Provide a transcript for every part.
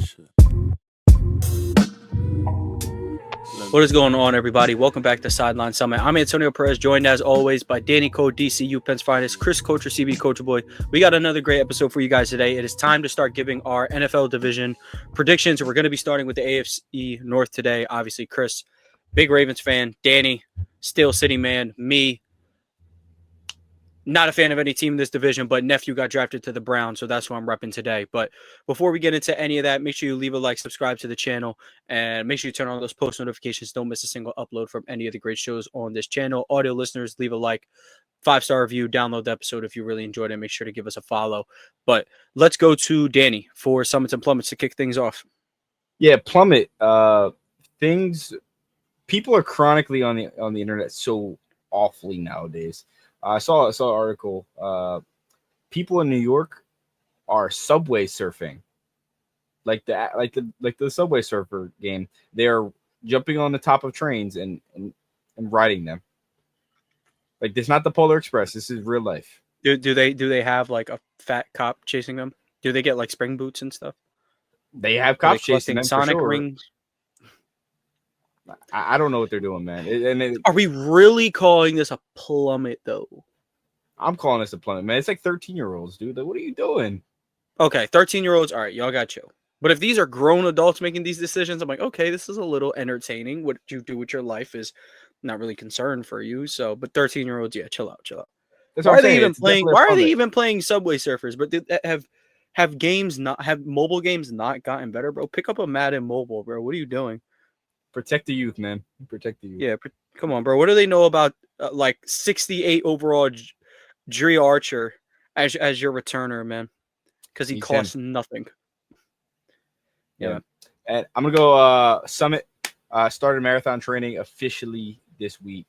Shit. What is going on, everybody? Welcome back to Sideline Summit. I'm Antonio Perez, joined as always by Danny Coale, DCU Penn's finest, Chris Coulter, CB Coach Boy. We got another great episode for you guys today. It is time to start giving our NFL division predictions. We're going to be starting with the AFC North today. Obviously, Chris, big Ravens fan. Danny, Steel City man. Me, not a fan of any team in this division, but nephew got drafted to the Browns, so that's who I'm repping today. But before we get into any of that, make sure you leave a like, subscribe to the channel, and make sure you turn on those post notifications. Don't miss a single upload from any of the great shows on this channel. Audio listeners, leave a like, 5-star review, download the episode if you really enjoyed it. Make sure to give us a follow. But let's go to Danny for Summits and Plummets to kick things off. Yeah, Plummet. People are chronically on the internet so awfully nowadays. I saw an article. People in New York are subway surfing, like the subway surfer game. They are jumping on the top of trains and riding them. Like, this is not the Polar Express. This is real life. Do they have like a fat cop chasing them? Do they get like spring boots and stuff? They have cops chasing them. Sonic for sure. rings. I don't know what they're doing, man. Are we really calling this a plummet, though? I'm calling this a plummet, man. It's like 13-year-olds, dude. Like, what are you doing? Okay, 13-year-olds. All right, y'all got chill. But if these are grown adults making these decisions, I'm like, okay, this is a little entertaining. What you do with your life is not really concerned for you. So, but 13-year-olds, yeah, chill out. That's why what are they saying. even playing? Why are they even playing Subway Surfers? But have mobile games not gotten better, bro? Pick up a Madden mobile, bro. What are you doing? Protect the youth, man. Protect the youth. Yeah, come on, bro. What do they know about like 68 overall Dre Archer as your returner, man? Because he costs nothing. Yeah. And I'm gonna go Summit. Started marathon training officially this week.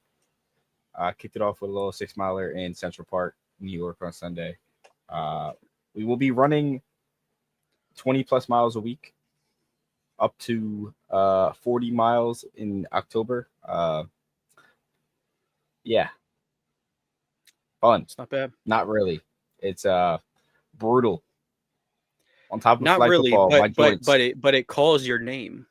Kicked it off with a little 6-miler in Central Park, New York on Sunday. We will be running 20 plus miles a week, up to 40 miles in October. Yeah. Fun. It's not bad. Not really. It's brutal. On top of not flag really, football, but it calls your name.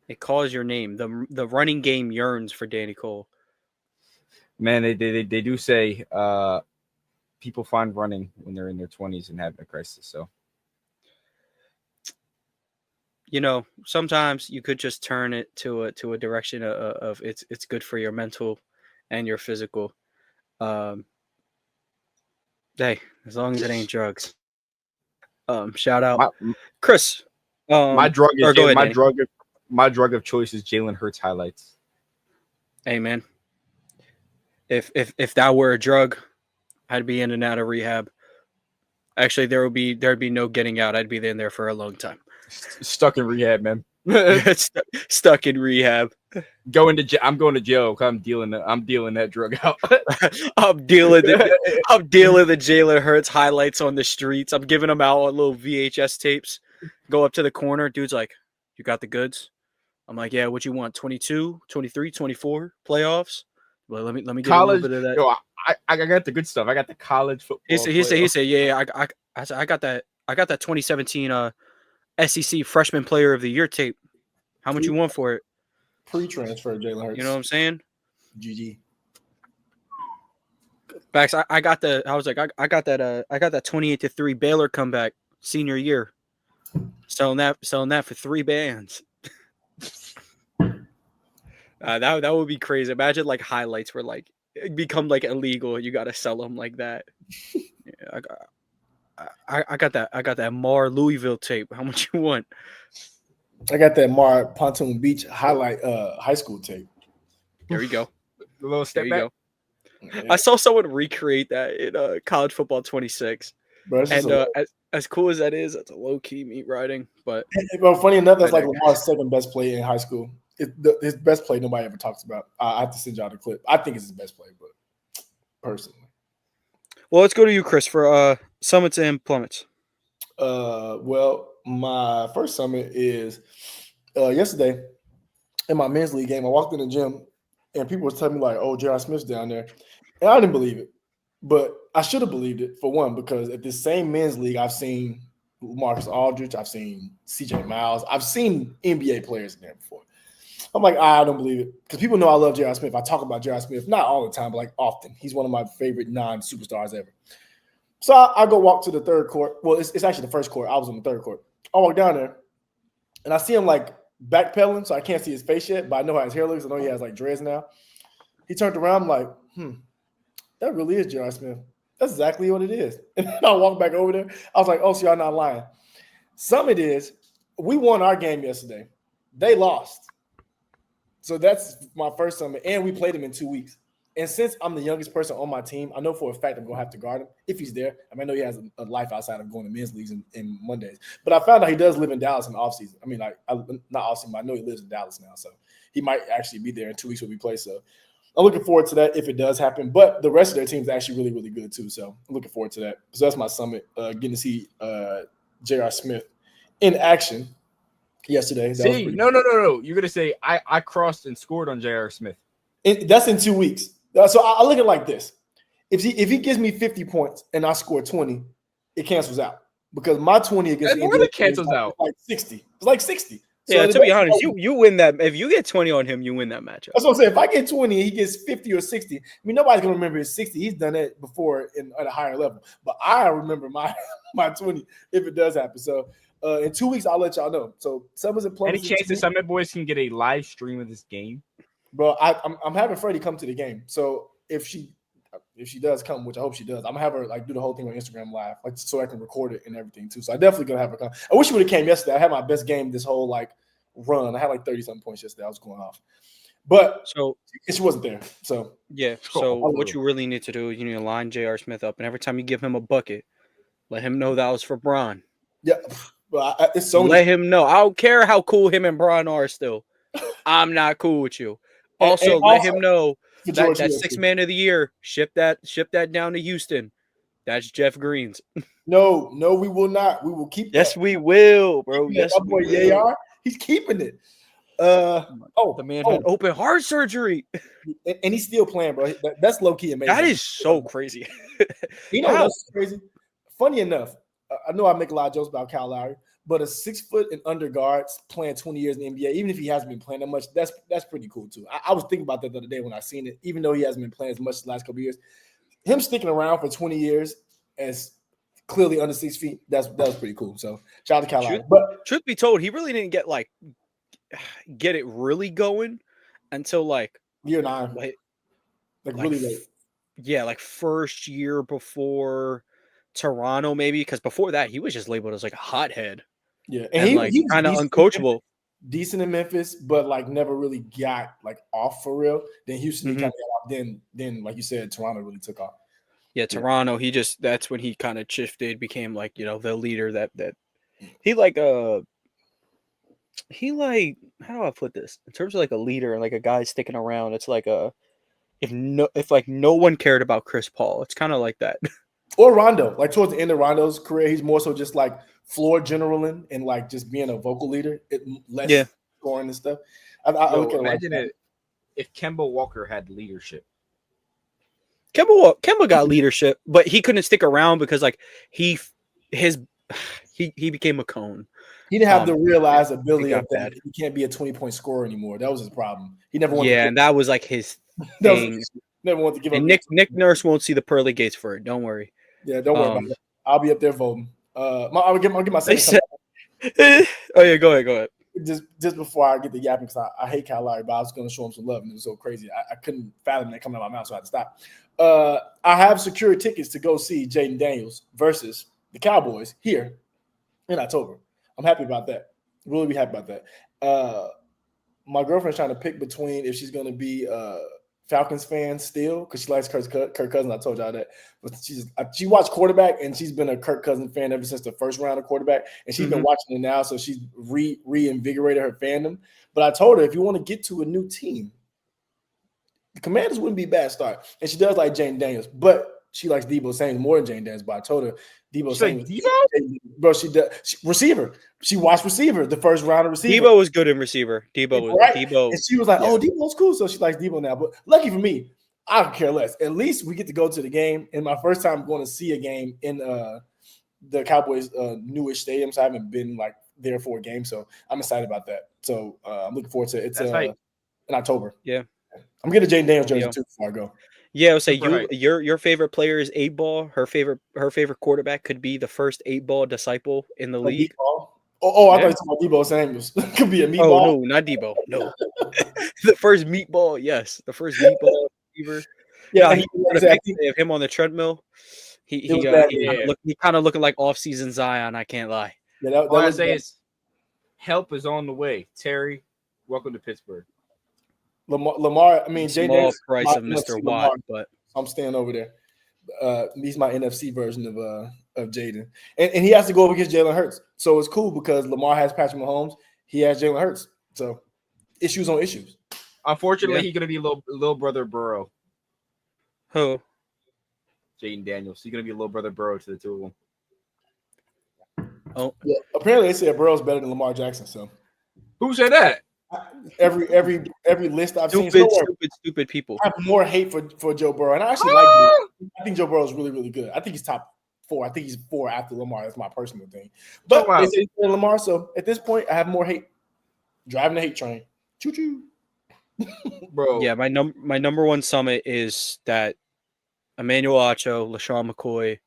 It calls your name. The running game yearns for Danny Coale. Man, they do say people find running when they're in their 20s and having a crisis. So, you know, sometimes you could just turn it to a direction of it's good for your mental and your physical. Hey, as long as it ain't drugs. Shout out, Chris. My drug is my drug of choice is Jalen Hurts highlights. Hey, man. If that were a drug, I'd be in and out of rehab. Actually, there'd be no getting out. I'd be in there for a long time. Stuck in rehab, man. Stuck in rehab. I'm going to jail. I'm dealing that drug out. I'm dealing the Jalen Hurts highlights on the streets. I'm giving them out on little VHS tapes. Go up to the corner. Dude's like, "You got the goods?" I'm like, "Yeah, what you want? 22, 23, 24 playoffs?" Well, let me get college, a little bit of that. Yo, I got the good stuff. I got the college football. He said, yeah, I got that 2017 SEC Freshman Player of the Year tape. How much you want for it? Pre-transfer, Jalen Hurts. You know what I'm saying? GG. Facts. I got that 28-3 Baylor comeback senior year. Selling that for $3 that would be crazy. Imagine like highlights where like it become like illegal. You got to sell them like that. Yeah, I got that Mar Louisville tape. How much you want? I got that Mar Pontoon Beach highlight high school tape. There we go. A little step back. Yeah. I saw someone recreate that in College Football 26. Bro, and as cool as that is, that's a low key meat riding. But funny enough, that's like Lamar's second best play in high school. His best play nobody ever talks about. I have to send y'all the clip. I think it's his best play, but personally. Well, let's go to you, Chris, for summits and plummets. Well, my first summit is yesterday in my men's league game. I walked in the gym and people were telling me like, "Oh, J.R. Smith's down there," and I didn't believe it, but I should have believed it for one because at this same men's league, I've seen Marcus Aldridge. I've seen CJ Miles. I've seen NBA players in there before. I'm like, I don't believe it. Because people know I love J.R. Smith. I talk about J.R. Smith, not all the time, but like often. He's one of my favorite non-superstars ever. So I go walk to the third court. Well, it's actually the first court. I was on the third court. I walk down there, and I see him like backpedaling, so I can't see his face yet, but I know how his hair looks. I know he has like dreads now. He turned around, I'm like, that really is J.R. Smith. That's exactly what it is. And then I walk back over there. I was like, oh, so y'all not lying. Summit is, we won our game yesterday. They lost. So that's my first Summit, and we played him in 2 weeks. And since I'm the youngest person on my team, I know for a fact I'm going to have to guard him if he's there. I know he has a life outside of going to men's leagues and Mondays. But I found out he does live in Dallas in the offseason. I mean, like, not offseason, but I know he lives in Dallas now. So he might actually be there in 2 weeks when we play. So I'm looking forward to that if it does happen. But the rest of their team is actually really, really good too. So I'm looking forward to that. So that's my Summit, getting to see J.R. Smith in action yesterday. No. You're going to say I crossed and scored on J.R. Smith. That's in 2 weeks. So I look at it like this. If he gives me 50 points and I score 20, it cancels out. Because my 20 against India cancels out. Like 60. It's like 60. So yeah, to be honest, you win that. If you get 20 on him, you win that matchup. That's what I'm saying. If I get 20 and he gets 50 or 60, I mean, nobody's going to remember his 60. He's done that before at a higher level. But I remember my 20 if it does happen. So in 2 weeks, I'll let y'all know. So Summers and Plummets. Any chance the Summit boys can get a live stream of this game? Bro, I'm having Freddie come to the game. So if she does come, which I hope she does, I'm gonna have her like do the whole thing on Instagram live, like so I can record it and everything too. So I definitely gonna have her come. I wish she would have came yesterday. I had my best game this whole like run. I had like 30-something points yesterday. I was going off, but she wasn't there. So yeah. So what you really need to do is you need to line J.R. Smith up, and every time you give him a bucket, let him know that was for Bron. Yeah, but it's so. Let him know. I don't care how cool him and Bron are. Still, I'm not cool with you. Also, let him know that 6th man of the year, ship that down to Houston. That's Jeff Green's. No, we will not. We will keep. Yes, we will, bro. Yes, my boy Yayar, he's keeping it. The man had open heart surgery, and he's still playing, bro. That's low key amazing. That is so crazy. You know what's crazy? Funny enough, I know I make a lot of jokes about Kyle Lowry. But a 6 foot and under guard playing 20 years in the NBA, even if he hasn't been playing that much, that's pretty cool too. I was thinking about that the other day when I seen it, even though he hasn't been playing as much the last couple of years. Him sticking around for 20 years as clearly under 6 feet, that was pretty cool. So shout out to Kyle. But truth be told, he really didn't get it really going until like year 9. Like really late. Yeah, like first year before Toronto, maybe, because before that he was just labeled as like a hothead. Yeah, and he was kind of uncoachable. Decent in Memphis, but like never really got like off for real. Then Houston kind of got off. Then like you said, Toronto really took off. Yeah, Toronto. That's when he kind of shifted, became like the leader that he like how do I put this in terms of like a leader and like a guy sticking around. It's like if no one cared about Chris Paul, it's kind of like that. Or Rondo, like towards the end of Rondo's career, he's more so just like floor generaling and like just being a vocal leader, less scoring and stuff. Imagine it if Kemba Walker had leadership. Kemba got leadership, but he couldn't stick around because like he became a cone. He didn't have the realized ability of that. He can't be a 20-point scorer anymore. That was his problem. He never wanted. Yeah, and that was like his thing. Never wanted to give up. And Nick Nurse won't see the pearly gates for it. Don't worry. Yeah, don't worry about it. I'll be up there voting. I'll get my second. Oh yeah, go ahead. Just before I get the yapping, because I hate Kyle Lowry, but I was going to show him some love, and it was so crazy. I couldn't fathom that coming out of my mouth, so I had to stop. I have secured tickets to go see Jaden Daniels versus the Cowboys here in October. I'm happy about that. Really be happy about that. My girlfriend's trying to pick between if she's going to be Falcons fan still because she likes Kirk Cousins. I told y'all that, but she watched quarterback and she's been a Kirk Cousins fan ever since the first round of quarterback, and she's been watching it now, so she's reinvigorated her fandom. But I told her if you want to get to a new team, the Commanders wouldn't be a bad start, and she does like Jane Daniels, but she likes Deebo Samuel more than Jane Daniels. But I told her Deebo Samuel, bro. She receiver. She watched receiver the first round of receiver. Deebo was good in receiver. Deebo, and she was like, "Oh, Deebo's cool," so she likes Deebo now. But lucky for me, I don't care less. At least we get to go to the game, and my first time going to see a game in the Cowboys' newish stadium, so I haven't been like there for a game. So I'm excited about that. So I'm looking forward to it. It's in October. Yeah. I'm getting a Jaden Daniels jersey too before I go. Yeah, I would say Super hype. your favorite player is 8-Ball. Her favorite quarterback could be the first 8-Ball disciple in the league. I thought you were talking about Debo Samuels. Could be a meatball. Oh no, not Debo. No, the first meatball. Yes, the first meatball receiver. Yeah, Nah, he put a picture of him on the treadmill. He kind of looking like offseason Zion. I can't lie. Yeah, all I say is help is on the way. Terry, welcome to Pittsburgh. Lamar. I mean, small price of Mr. Watt, but I'm staying over there. He's my NFC version of Jaden, and he has to go up against Jalen Hurts. So it's cool because Lamar has Patrick Mahomes. He has Jalen Hurts. So issues on issues. Unfortunately, he's gonna be little brother Burrow. Who? Jaden Daniels. He's gonna be a little brother Burrow to the two of them. Oh, yeah. Apparently, they say Burrow's better than Lamar Jackson. So who said that? Every list I've seen, stupid people. I have more hate for Joe Burrow, and I actually like Joe. I think Joe Burrow is really, really good. I think he's top 4. I think he's 4 after Lamar. That's my personal thing. But they say he's Lamar, so at this point, I have more hate. Driving the hate train. Choo choo. Bro. Yeah, my number one summit is that Emmanuel Acho, LaShawn McCoy,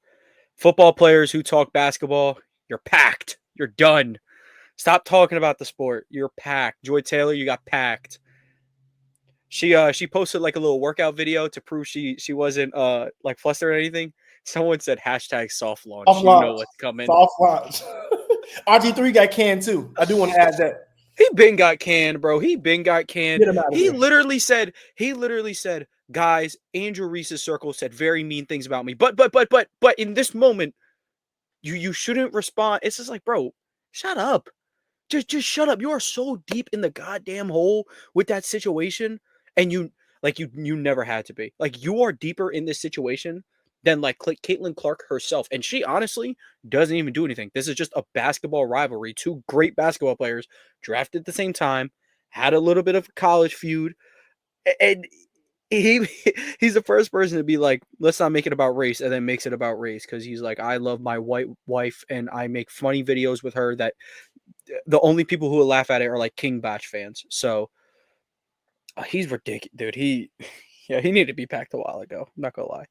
football players who talk basketball, you're packed. You're done. Stop talking about the sport. You're packed. Joy Taylor, you got packed. She posted like a little workout video to prove she wasn't like flustered or anything. Someone said hashtag soft launch. You know what's coming. Soft launch. RG3 got canned too. I do want to add that. He been got canned, bro. He been got canned. He literally said, guys, Andrew Reese's circle said very mean things about me. But in this moment, you shouldn't respond. It's just like, bro, shut up. Just shut up. You are so deep in the goddamn hole with that situation. And you never had to be. Like, you are deeper in this situation than like Caitlin Clark herself. And she honestly doesn't even do anything. This is just a basketball rivalry. 2 great basketball players drafted at the same time, had a little bit of a college feud. And he's the first person to be like, let's not make it about race, and then makes it about race because he's like, I love my white wife and I make funny videos with her that the only people who will laugh at it are like King Batch fans. So he's ridiculous, dude. He needed to be packed a while ago. I'm not gonna lie.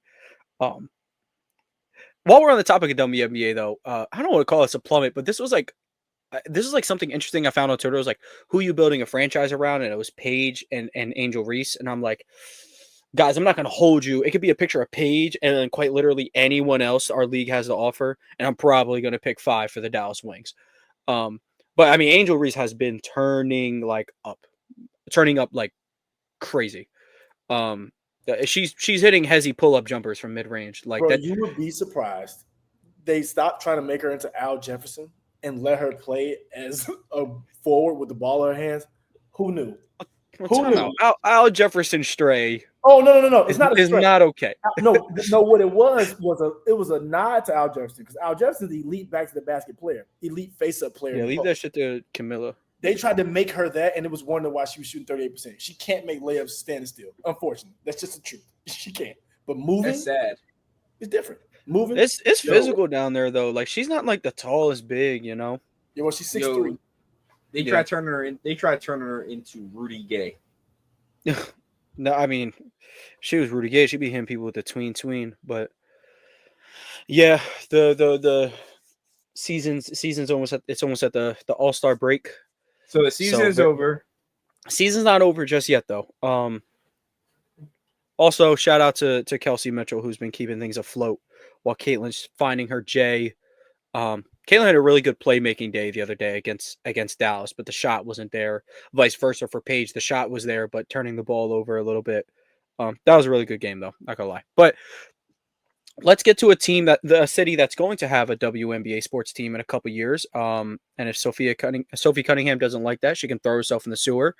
While we're on the topic of WNBA though, I don't want to call this a plummet, but this is like something interesting I found on Twitter. It was like, who are you building a franchise around? And it was Paige and Angel Reese. And I'm like, guys, I'm not going to hold you. It could be a picture of Paige and then quite literally anyone else our league has to offer. And I'm probably going to pick 5 for the Dallas Wings. But I mean, Angel Reese has been turning up like crazy. She's hitting hezzy pull-up jumpers from mid-range. Like, bro, that. You would be surprised. They stopped trying to make her into Al Jefferson and let her play as a forward with the ball in her hands. Who knew? Who knew? Al Jefferson stray. Oh no! It's not a stray. Not okay. No. What it was a nod to Al Jefferson because Al Jefferson's the elite back to the basket player, elite face-up player. Yeah, leave that shit to Camilla. They tried to make her that, and it was wondering why she was shooting 38%. She can't make layups standing still. Unfortunately, that's just the truth. She can't. But moving, that's sad. It's different. Moving, it's physical down there though. Like, she's not like the tallest big, you know. Yeah, well, she's 6'3". They tried turning her in. They tried turning her into Rudy Gay. No, I mean, she was Rudy Gay. She'd be hitting people with the tween. But yeah, the season's almost at the All-Star break. So the season is over. Season's not over just yet though. Also, shout out to Kelsey Mitchell, who's been keeping things afloat while Caitlin's finding her J. Caitlin had a really good playmaking day the other day against Dallas, but the shot wasn't there. Vice versa for Paige. The shot was there, but turning the ball over a little bit. That was a really good game, though. Not gonna lie. But let's get to a city that's going to have a WNBA sports team in a couple years. And if Sophie Cunningham doesn't like that, she can throw herself in the sewer.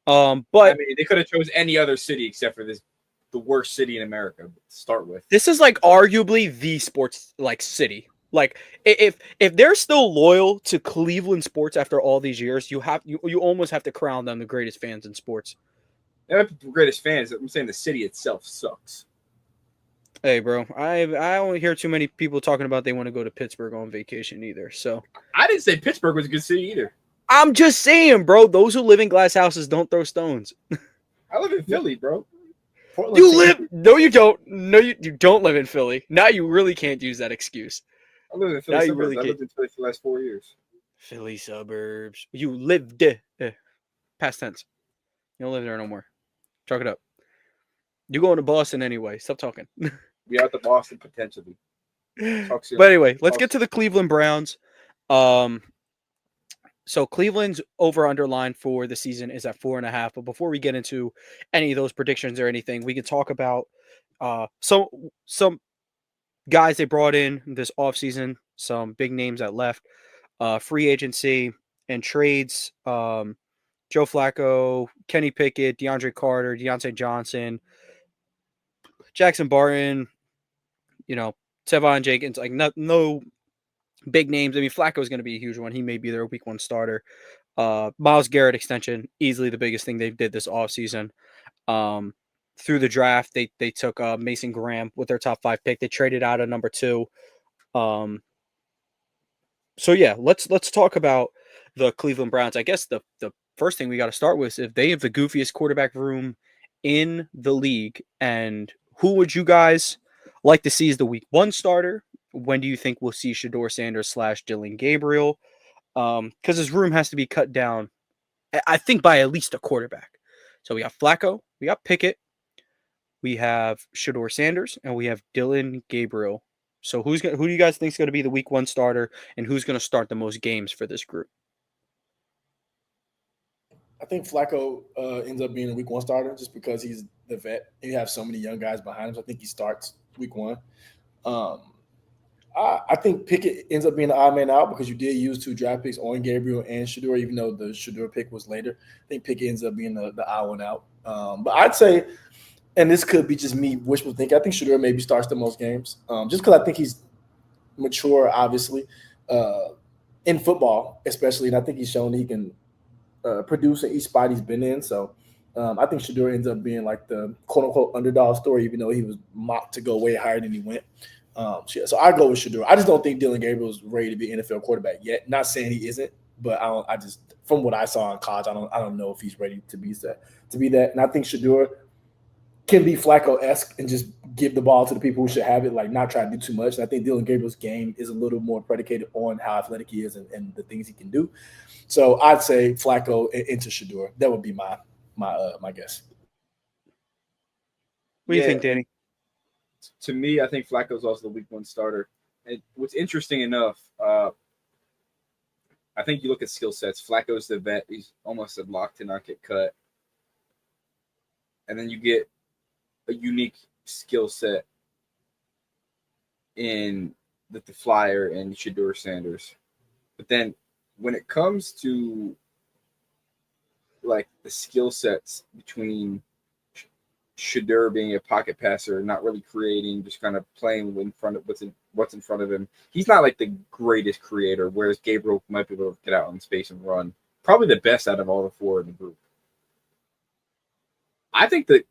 But I mean, they could have chose any other city except for the worst city in America to start with. This is like arguably the sports like city. Like, if they're still loyal to Cleveland sports after all these years, you almost have to crown them the greatest fans in sports. They're not the greatest fans. I'm saying the city itself sucks. Hey, bro, I don't hear too many people talking about they want to go to Pittsburgh on vacation either. So I didn't say Pittsburgh was a good city either. I'm just saying, bro, those who live in glass houses don't throw stones. I live in Philly, bro. Portland You team- live? No, you don't. No, you don't live in Philly. Now you really can't use that excuse. I live in Philly Now you suburbs. really I can't. lived in Philly for the last 4 years. Philly suburbs. You lived past tense. You don't live there no more. Chalk it up. You going to Boston anyway. Stop talking. We out to Boston potentially. Talk soon. But anyway, let's Talk get to soon. the Cleveland Browns. So Cleveland's over underline for the season is at 4.5. But before we get into any of those predictions or anything, we can talk about some guys they brought in this offseason, some big names that left, free agency and trades. Joe Flacco, Kenny Pickett, DeAndre Carter, Deontay Johnson, Jackson Barton, Tevon Jenkins, like no big names. I mean, Flacco is going to be a huge one. He may be their week 1 starter. Myles Garrett extension, easily the biggest thing they did this offseason. Through the draft, they took Mason Graham with their top 5 pick. They traded out a number 2. So yeah, let's talk about the Cleveland Browns. I guess the first thing we got to start with is if they have the goofiest quarterback room in the league, and who would you guys like to see as the week 1 starter? When do you think we'll see Shador Sanders / Dylan Gabriel? Because his room has to be cut down, I think, by at least a quarterback. So we got Flacco, we got Pickett, we have Shador Sanders, and we have Dylan Gabriel. So who do you guys think is going to be the week 1 starter, and who's going to start the most games for this group? I think Flacco ends up being a week 1 starter just because he's the vet. And you have so many young guys behind him. So I think he starts week 1. I think Pickett ends up being the odd man out because you did use 2 draft picks on Gabriel and Shador, even though the Shador pick was later. I think Pickett ends up being the odd one out. But I'd say, and this could be just me wishful thinking, I think Shador maybe starts the most games just because I think he's mature, obviously, in football especially. And I think he's shown he can produce in each spot he's been in. So I think Shador ends up being like the quote-unquote underdog story, even though he was mocked to go way higher than he went. So I go with Shador. I just don't think Dylan Gabriel is ready to be an NFL quarterback yet. Not saying he isn't, but I just from what I saw in college, I don't know if he's ready to be that. And I think Shador can be Flacco-esque and just give the ball to the people who should have it, like not try to do too much. And I think Dylan Gabriel's game is a little more predicated on how athletic he is and the things he can do. So I'd say Flacco into Shador. That would be my guess. What do you think, Danny? To me, I think Flacco's also the week 1 starter. And what's interesting enough, I think you look at skill sets. Flacco's the vet. He's almost a lock to not get cut. And then you get a unique skill set in the Flyer and Shador Sanders. But then when it comes to like the skill sets between Shador being a pocket passer, not really creating, just kind of playing in front of what's in front of him. He's not like the greatest creator, whereas Gabriel might be able to get out in space and run. Probably the best out of all the 4 in the group. I think that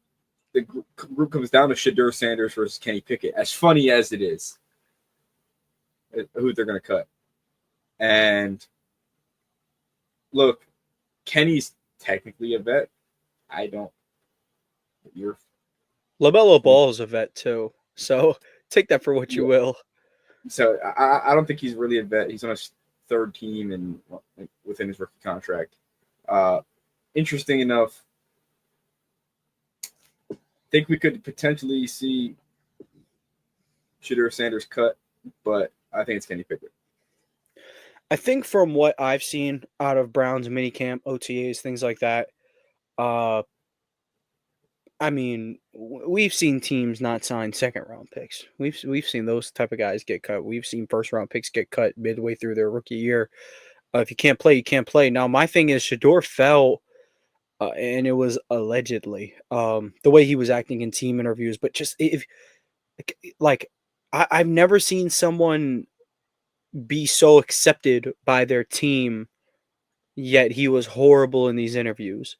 the group comes down to Shador Sanders versus Kenny Pickett, as funny as it is, who they're going to cut. And look, Kenny's technically a vet. I don't. LaMelo Ball is a vet too, so take that for what you will. So I don't think he's really a vet. He's on his 3rd team and within his rookie contract. Interesting enough, I think we could potentially see Shador Sanders cut, but I think it's Kenny Pickett. I think from what I've seen out of Browns minicamp, OTAs, things like that, I mean, we've seen teams not sign 2nd-round picks. We've seen those type of guys get cut. We've seen 1st-round picks get cut midway through their rookie year. If you can't play, you can't play. Now, my thing is Shador fell, and it was allegedly the way he was acting in team interviews. But just I've never seen someone be so accepted by their team, yet he was horrible in these interviews.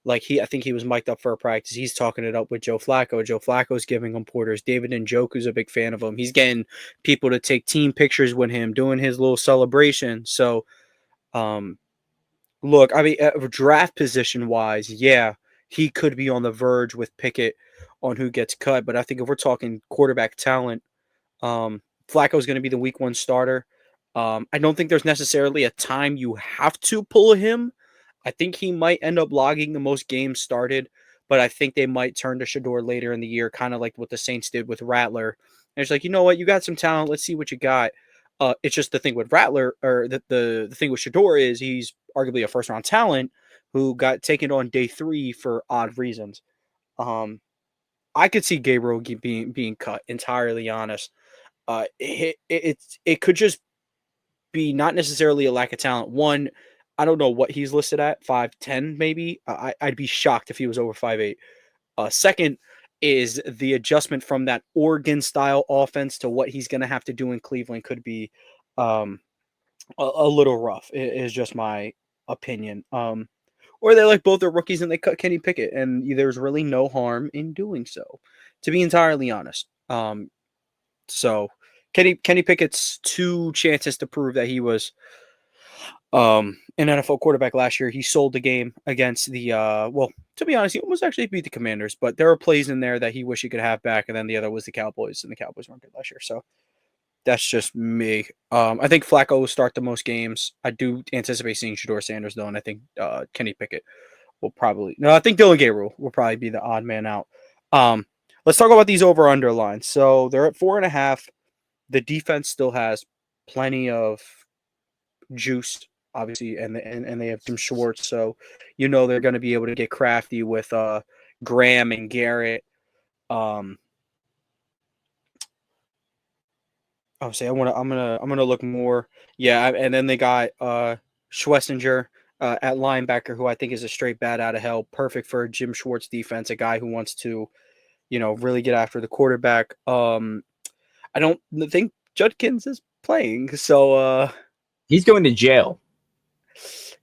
Like I think he was mic'd up for a practice. He's talking it up with Joe Flacco. Joe Flacco's giving him Porters. David Njoku's a big fan of him. He's getting people to take team pictures with him, doing his little celebration. So, look, I mean, draft position wise, yeah, he could be on the verge with Pickett on who gets cut. But I think if we're talking quarterback talent, Flacco's going to be the week 1 starter. I don't think there's necessarily a time you have to pull him. I think he might end up logging the most games started, but I think they might turn to Shador later in the year, kind of like what the Saints did with Rattler. And it's like, you know what, you got some talent. Let's see what you got. It's just the thing with Rattler, or the thing with Shador is he's arguably a first-round talent who got taken on day 3 for odd reasons. I could see Gabriel being cut, entirely honest. It could just be not necessarily a lack of talent. One, I don't know what he's listed at, 5'10", maybe. I'd be shocked if he was over 5'8". Second is the adjustment from that Oregon style offense to what he's going to have to do in Cleveland could be a little rough. It is just my opinion. Or they like both their rookies and they cut Kenny Pickett, and there's really no harm in doing so, to be entirely honest. So Kenny Pickett's 2 chances to prove that he was an NFL quarterback last year. He sold the game against the well, to be honest, he almost actually beat the Commanders, but there were plays in there that he wished he could have back, and then the other was the Cowboys, and the Cowboys weren't good last year. So that's just me. I think Flacco will start the most games. I do anticipate seeing Shador Sanders though, and I think Kenny Pickett will probably I think Dylan Gabriel will probably be the odd man out. Let's talk about these over/under lines. So they're at 4.5. The defense still has plenty of juice, obviously, and they have Jim Schwartz, so they're going to be able to get crafty with Graham and Garrett. Obviously, I'm gonna look more. Yeah, and then they got Schlesinger at linebacker, who I think is a straight bat out of hell, perfect for Jim Schwartz defense, a guy who wants to, really get after the quarterback. I don't think Judkins is playing, so He's going to jail.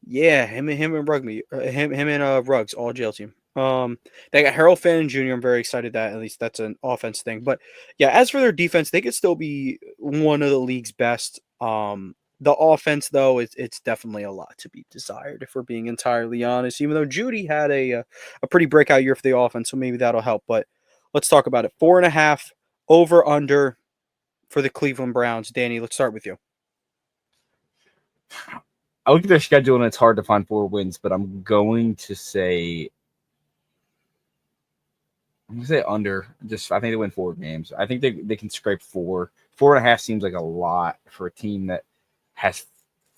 yeah, him and Rugby, him and Ruggs, all jail team. They got Harold Fannin Jr. I'm very excited that at least that's an offense thing. But yeah, as for their defense, they could still be one of the league's best. The offense, though, it's definitely a lot to be desired, if we're being entirely honest. Even though Judy had a pretty breakout year for the offense, so maybe that'll help. But let's talk about it. 4.5 over under for the Cleveland Browns. Danny, let's start with you. I look at their schedule and it's hard to find 4 wins, but I'm going to say under. I think they win 4 games. I think they can scrape 4. 4.5 seems like a lot for a team that has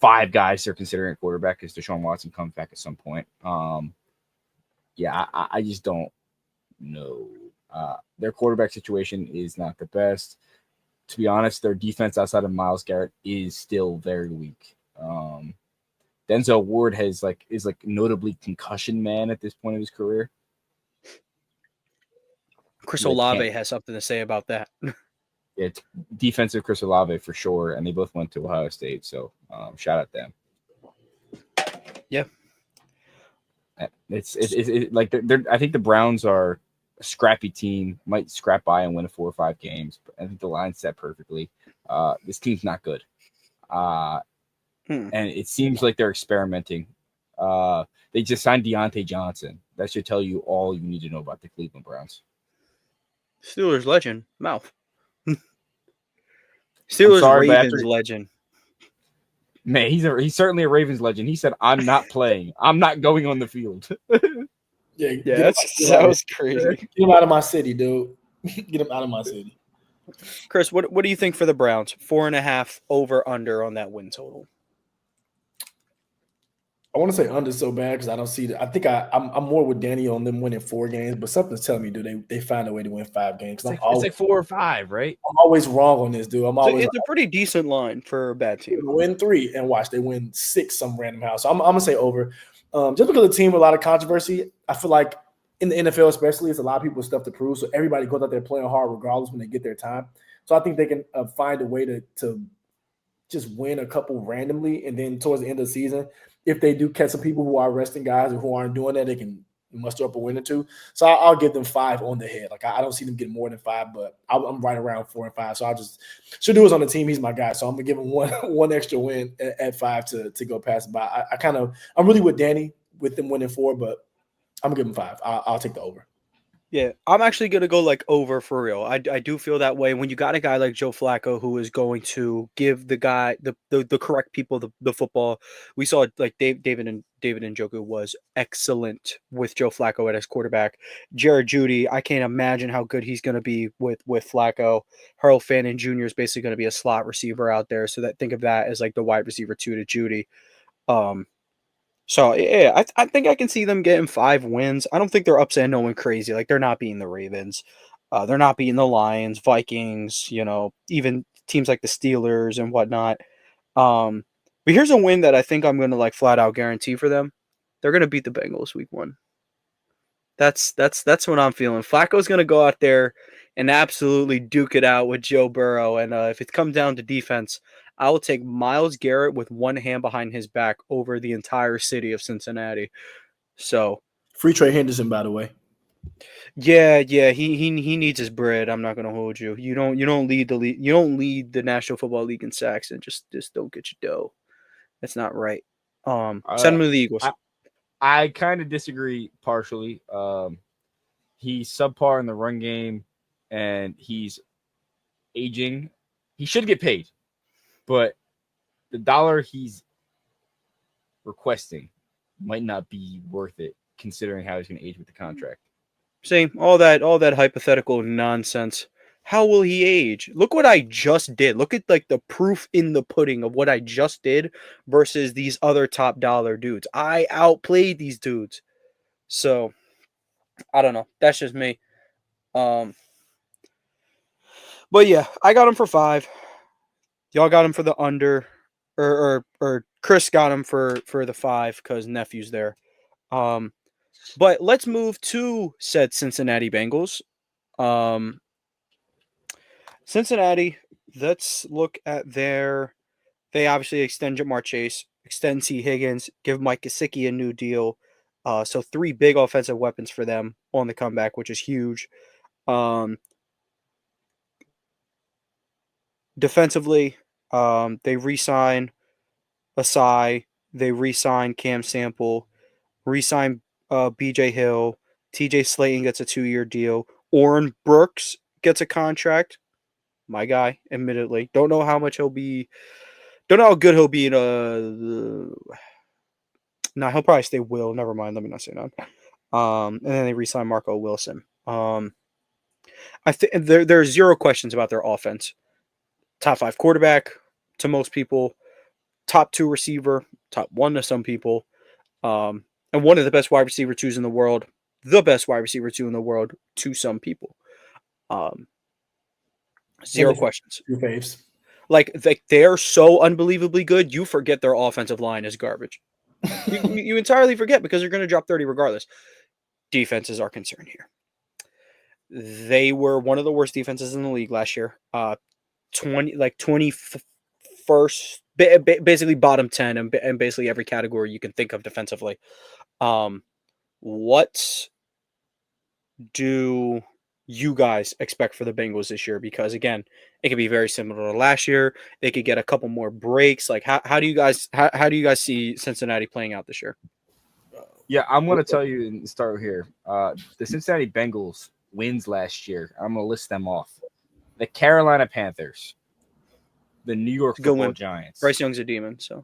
5 guys they're considering a quarterback because Deshaun Watson comes back at some point. Yeah, I just don't know. Their quarterback situation is not the best. To be honest, their defense outside of Myles Garrett is still very weak. Denzel Ward is notably concussion man at this point of his career. Chris Olave has something to say about that. Yeah, it's defensive Chris Olave for sure, and they both went to Ohio State, so shout out them. Yeah, it's like they're. I think the Browns are a scrappy team, might scrap by and win 4 or 5 games, but I think the line's set perfectly. This team's not good, and it seems like they're experimenting. They just signed Deontay Johnson. That should tell you all you need to know about the Cleveland Browns. Steelers legend, mouth. Steelers Ravens legend. Man, he's certainly a Ravens legend. He said, "I'm not playing. I'm not going on the field." Yeah, that was crazy. Get him out of my city, dude. Get him out of my city. Chris, what do you think for the Browns? 4.5 over under on that win total. I want to say under so bad because I don't see I think I'm more with Danny on them winning 4 games, but something's telling me, dude, they find a way to win 5 games. It's like 4 or 5, right? I'm always wrong on this, dude. It's a pretty decent line for a bad team. Win 3 and watch they win 6 some random house. So I'm gonna say over. Just because the team with a lot of controversy, I feel like in the NFL especially, it's a lot of people with stuff to prove. So everybody goes out there playing hard regardless when they get their time. So I think they can find a way to just win a couple randomly, and then towards the end of the season, if they do catch some people who are resting guys or who aren't doing that, they can muster up a win or two. So I'll give them 5 on the head. Like I don't see them getting more than 5, but I'm right around 4 and 5. So I'll just Shadou's on the team. He's my guy. So I'm gonna give him one extra win at 5 to go past him by. I'm really with Danny with them winning 4, but I'm gonna give him 5. I'll take the over. Yeah, I'm actually gonna go like over for real. I do feel that way when you got a guy like Joe Flacco who is going to give the guy the correct people the football. We saw like David Njoku was excellent with Joe Flacco at his quarterback. Jared Jeudy, I can't imagine how good he's gonna be with Flacco. Harold Fannin Jr. is basically gonna be a slot receiver out there. So that think of that as like the wide receiver 2 to Jeudy. So yeah, I think I can see them getting 5 wins. I don't think they're upsetting no one crazy. Like they're not beating the Ravens, they're not beating the Lions, Vikings. Even teams like the Steelers and whatnot. But here's a win that I think I'm going to like flat out guarantee for them. They're going to beat the Bengals week 1. That's what I'm feeling. Flacco's going to go out there and absolutely duke it out with Joe Burrow. And if it comes down to defense, I will take Myles Garrett with one hand behind his back over the entire city of Cincinnati. So free Trey Henderson, by the way. Yeah, he needs his bread. I'm not gonna hold you. You don't lead the league. You don't lead the National Football League in sacks, and just don't get your dough. That's not right. Send him to the Eagles. I kind of disagree partially. He's subpar in the run game, and he's aging. He should get paid, but the dollar he's requesting might not be worth it, considering how he's going to age with the contract. Same, all that hypothetical nonsense. How will he age? Look what I just did. Look at like the proof in the pudding of what I just did versus these other top dollar dudes. I outplayed these dudes. So I don't know. That's just me. But yeah, I got him for 5. Y'all got him for the under, or Chris got him for the 5 because nephew's there. But let's move to said Cincinnati Bengals. Cincinnati, let's look at they obviously extend Jamar Chase, extend T. Higgins, give Mike Gesicki a new deal. So 3 big offensive weapons for them on the comeback, which is huge. Defensively, they re-sign Asai, they re-sign Cam Sample, re-sign BJ Hill, TJ Slayton gets a 2-year deal. Oren Brooks gets a contract. My guy, admittedly. Don't know how much he'll be. Don't know how good he'll be in no, he'll probably stay Will. Never mind. Let me not say that. And then they re-sign Marco Wilson. I think there are 0 questions about their offense. Top 5 quarterback to most people. Top 2 receiver. Top 1 to some people. And one of the best wide receiver 2s in the world. The best wide receiver 2 in the world to some people. 0 questions. Your faves. Like they're so unbelievably good, you forget their offensive line is garbage. You entirely forget because they're going to drop 30 regardless. Defenses are concerned here. They were one of the worst defenses in the league last year. 21st, basically bottom 10 and basically every category you can think of defensively. What do you guys expect for the Bengals this year? Because again, it could be very similar to last year. They could get a couple more breaks. Like how do you guys see Cincinnati playing out this year? Yeah, I'm going to tell you and start here. The Cincinnati Bengals wins last year. I'm going to list them off. The Carolina Panthers, the New York Football Giants. Bryce Young's a demon, so.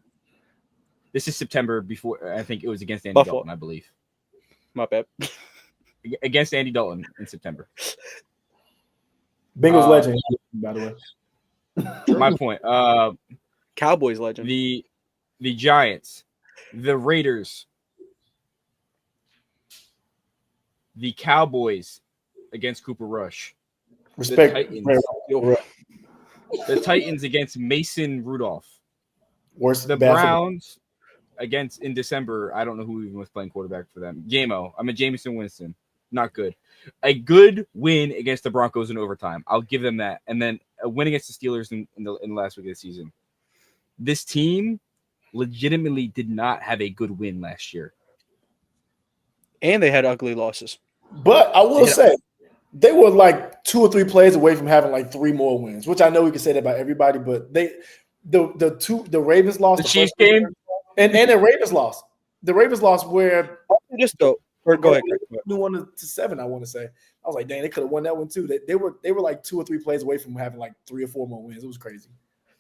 This is September before, I think it was against Andy Buffalo. Dalton, I believe. My bad. Against Andy Dalton in September. Bengals legend, by the way. My point. Cowboys legend. The Giants, the Raiders, the Cowboys against Cooper Rush. Respect. The Titans against Mason Rudolph. The Browns against in December. I don't know who even was playing quarterback for them. Gameo. I'm a Jameson Winston. Not good. A good win against the Broncos in overtime. I'll give them that. And then a win against the Steelers in the last week of the season. This team legitimately did not have a good win last year. And they had ugly losses. But I will say, they were like 2 or 3 plays away from having like 3 more wins, which I know we can say that about everybody, but the Ravens lost. The Chiefs game? And the Ravens lost. The Ravens lost where just go ahead. 1-7, I want to say. I was like, dang, they could have won that one too. They were like 2 or 3 plays away from having like 3 or 4 more wins. It was crazy.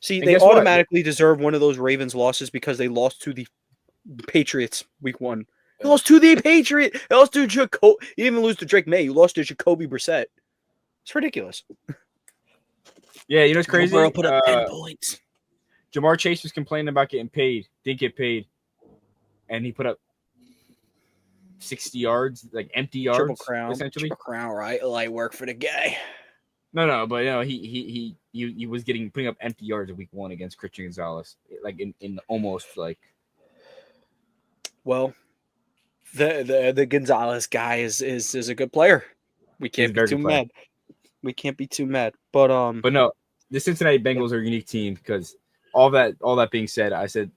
See, they automatically deserve one of those Ravens losses because they lost to the Patriots week 1. They lost to the Patriots. They lost to Jacoby. You didn't even lose to Drake May. You lost to Jacoby Brissett. It's ridiculous. Yeah, you know what's crazy? Burrow put up 10 points. Jamar Chase was complaining about getting paid. Didn't get paid. And he put up 60 yards, like empty yards, Triple crown, essentially. Triple crown, right? Light work for the guy. No, but he was putting up empty yards in week 1 against Christian Gonzalez, like in almost like. Well, the Gonzalez guy is a good player. We can't be too mad. We can't be too mad. But no, the Cincinnati Bengals are a unique team because all that being said, I said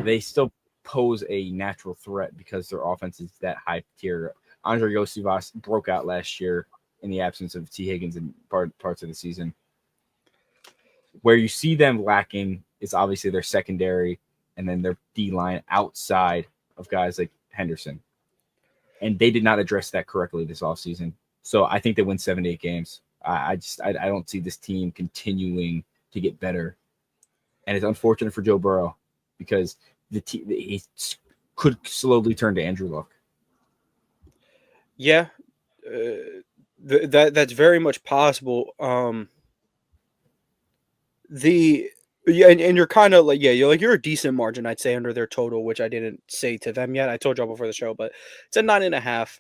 they still pose a natural threat because their offense is that high tier. Andre Yosivas broke out last year in the absence of T. Higgins in parts of the season. Where you see them lacking is obviously their secondary and then their D-line outside of guys like Henderson. And they did not address that correctly this offseason. So I think they win 7-8 games. I don't see this team continuing to get better. And it's unfortunate for Joe Burrow because he could slowly turn to Andrew Luck. Yeah, that's very much possible. And you're kind of like, you're a decent margin, I'd say, under their total, which I didn't say to them yet. I told y'all before the show, but it's a 9.5.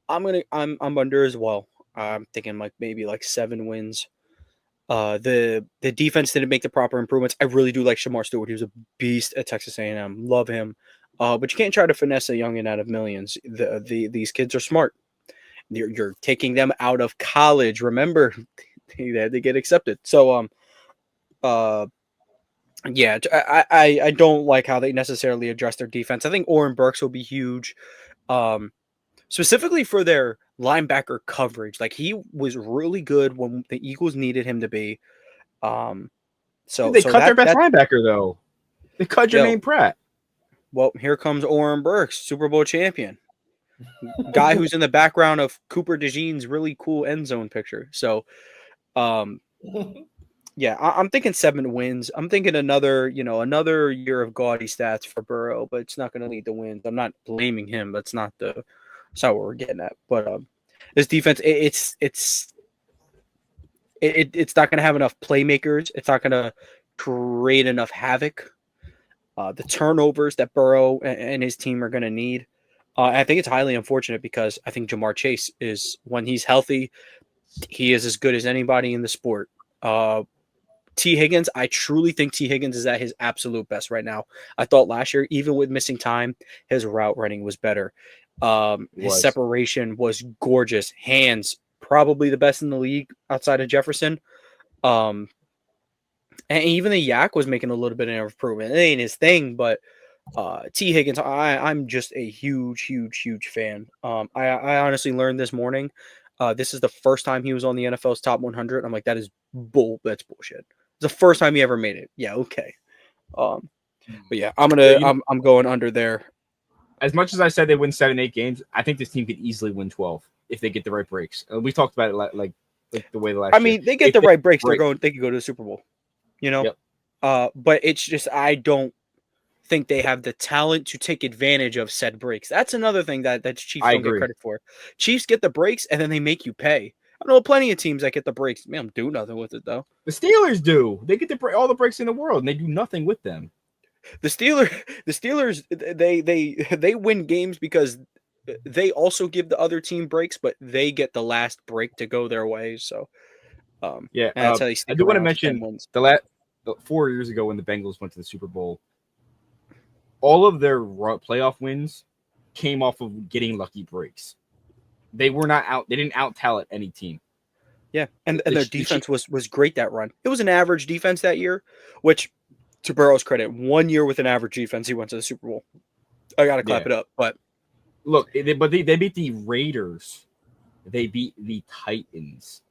I'm under as well. I'm thinking like maybe like 7 wins. The defense didn't make the proper improvements. I really do like Shamar Stewart. He was a beast at Texas A&M. Love him. But you can't try to finesse a youngin out of millions. These kids are smart. You're taking them out of college. Remember, they had to get accepted. So yeah, I don't like how they necessarily address their defense. I think Oren Burks will be huge. Specifically for their linebacker coverage. Like, he was really good when the Eagles needed him to be. They cut their best linebacker, though. They cut Jermaine Pratt. Well, here comes Oren Burks, Super Bowl champion. Guy who's in the background of Cooper DeJean's really cool end zone picture. So, yeah, I'm thinking 7 wins. I'm thinking another year of gaudy stats for Burrow, but it's not going to lead to wins. I'm not blaming him. That's not what we're getting at. But this defense, it's not going to have enough playmakers. It's not going to create enough havoc. The turnovers that Burrow and his team are going to need. I think it's highly unfortunate because I think Jamar Chase is, when he's healthy, he is as good as anybody in the sport. T. Higgins, I truly think T. Higgins is at his absolute best right now. I thought last year, even with missing time, his route running was better. His separation was gorgeous. Hands, probably the best in the league outside of Jefferson. And even the Yak was making a little bit of improvement. It ain't his thing, but T. Higgins, I'm just a huge fan. I honestly learned this morning. This is the first time he was on the NFL's top 100. I'm like, that's bullshit. It's the first time he ever made it. Yeah, okay. But yeah, I'm going under there. As much as I said they win 7-8 games, I think this team could easily win 12 if they get the right breaks. We talked about it like the way the last. I mean, they get the right breaks. They could go to the Super Bowl. Yep. But it's just, I don't think they have the talent to take advantage of said breaks. That's another thing that Chiefs don't get credit for. Chiefs get the breaks and then they make you pay. I know plenty of teams that get the breaks. Man, do nothing with it though. The Steelers do. They get all the breaks in the world and they do nothing with them. The Steelers, they win games because they also give the other team breaks, but they get the last break to go their way. So yeah, that's how they I do want to mention 4 years ago when the Bengals went to the Super Bowl, all of their playoff wins came off of getting lucky breaks. They were not out. They didn't out-talent any team. Yeah, and their defense was great that run. It was an average defense that year, which, to Burrow's credit, 1 year with an average defense, he went to the Super Bowl. I got to clap it up. But Look, they beat the Raiders. They beat the Titans,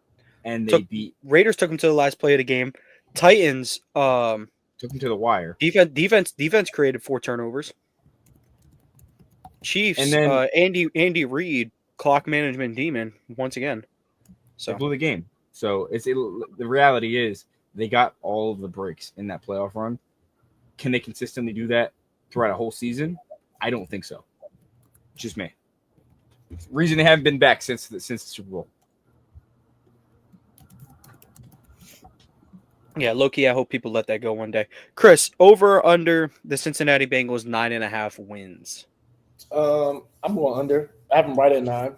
and they Raiders took them to the last play of the game. Titans took them to the wire. Defense created 4 turnovers. Chiefs, And then Andy Reid, clock management demon once again. So they blew the game. So the reality is they got all of the breaks in that playoff run. Can they consistently do that throughout a whole season? I don't think so. Just me. Reason they haven't been back since the Super Bowl. Yeah, low-key, I hope people let that go one day. Chris, over or under the Cincinnati Bengals 9.5 wins? I'm going under. I have them right at 9.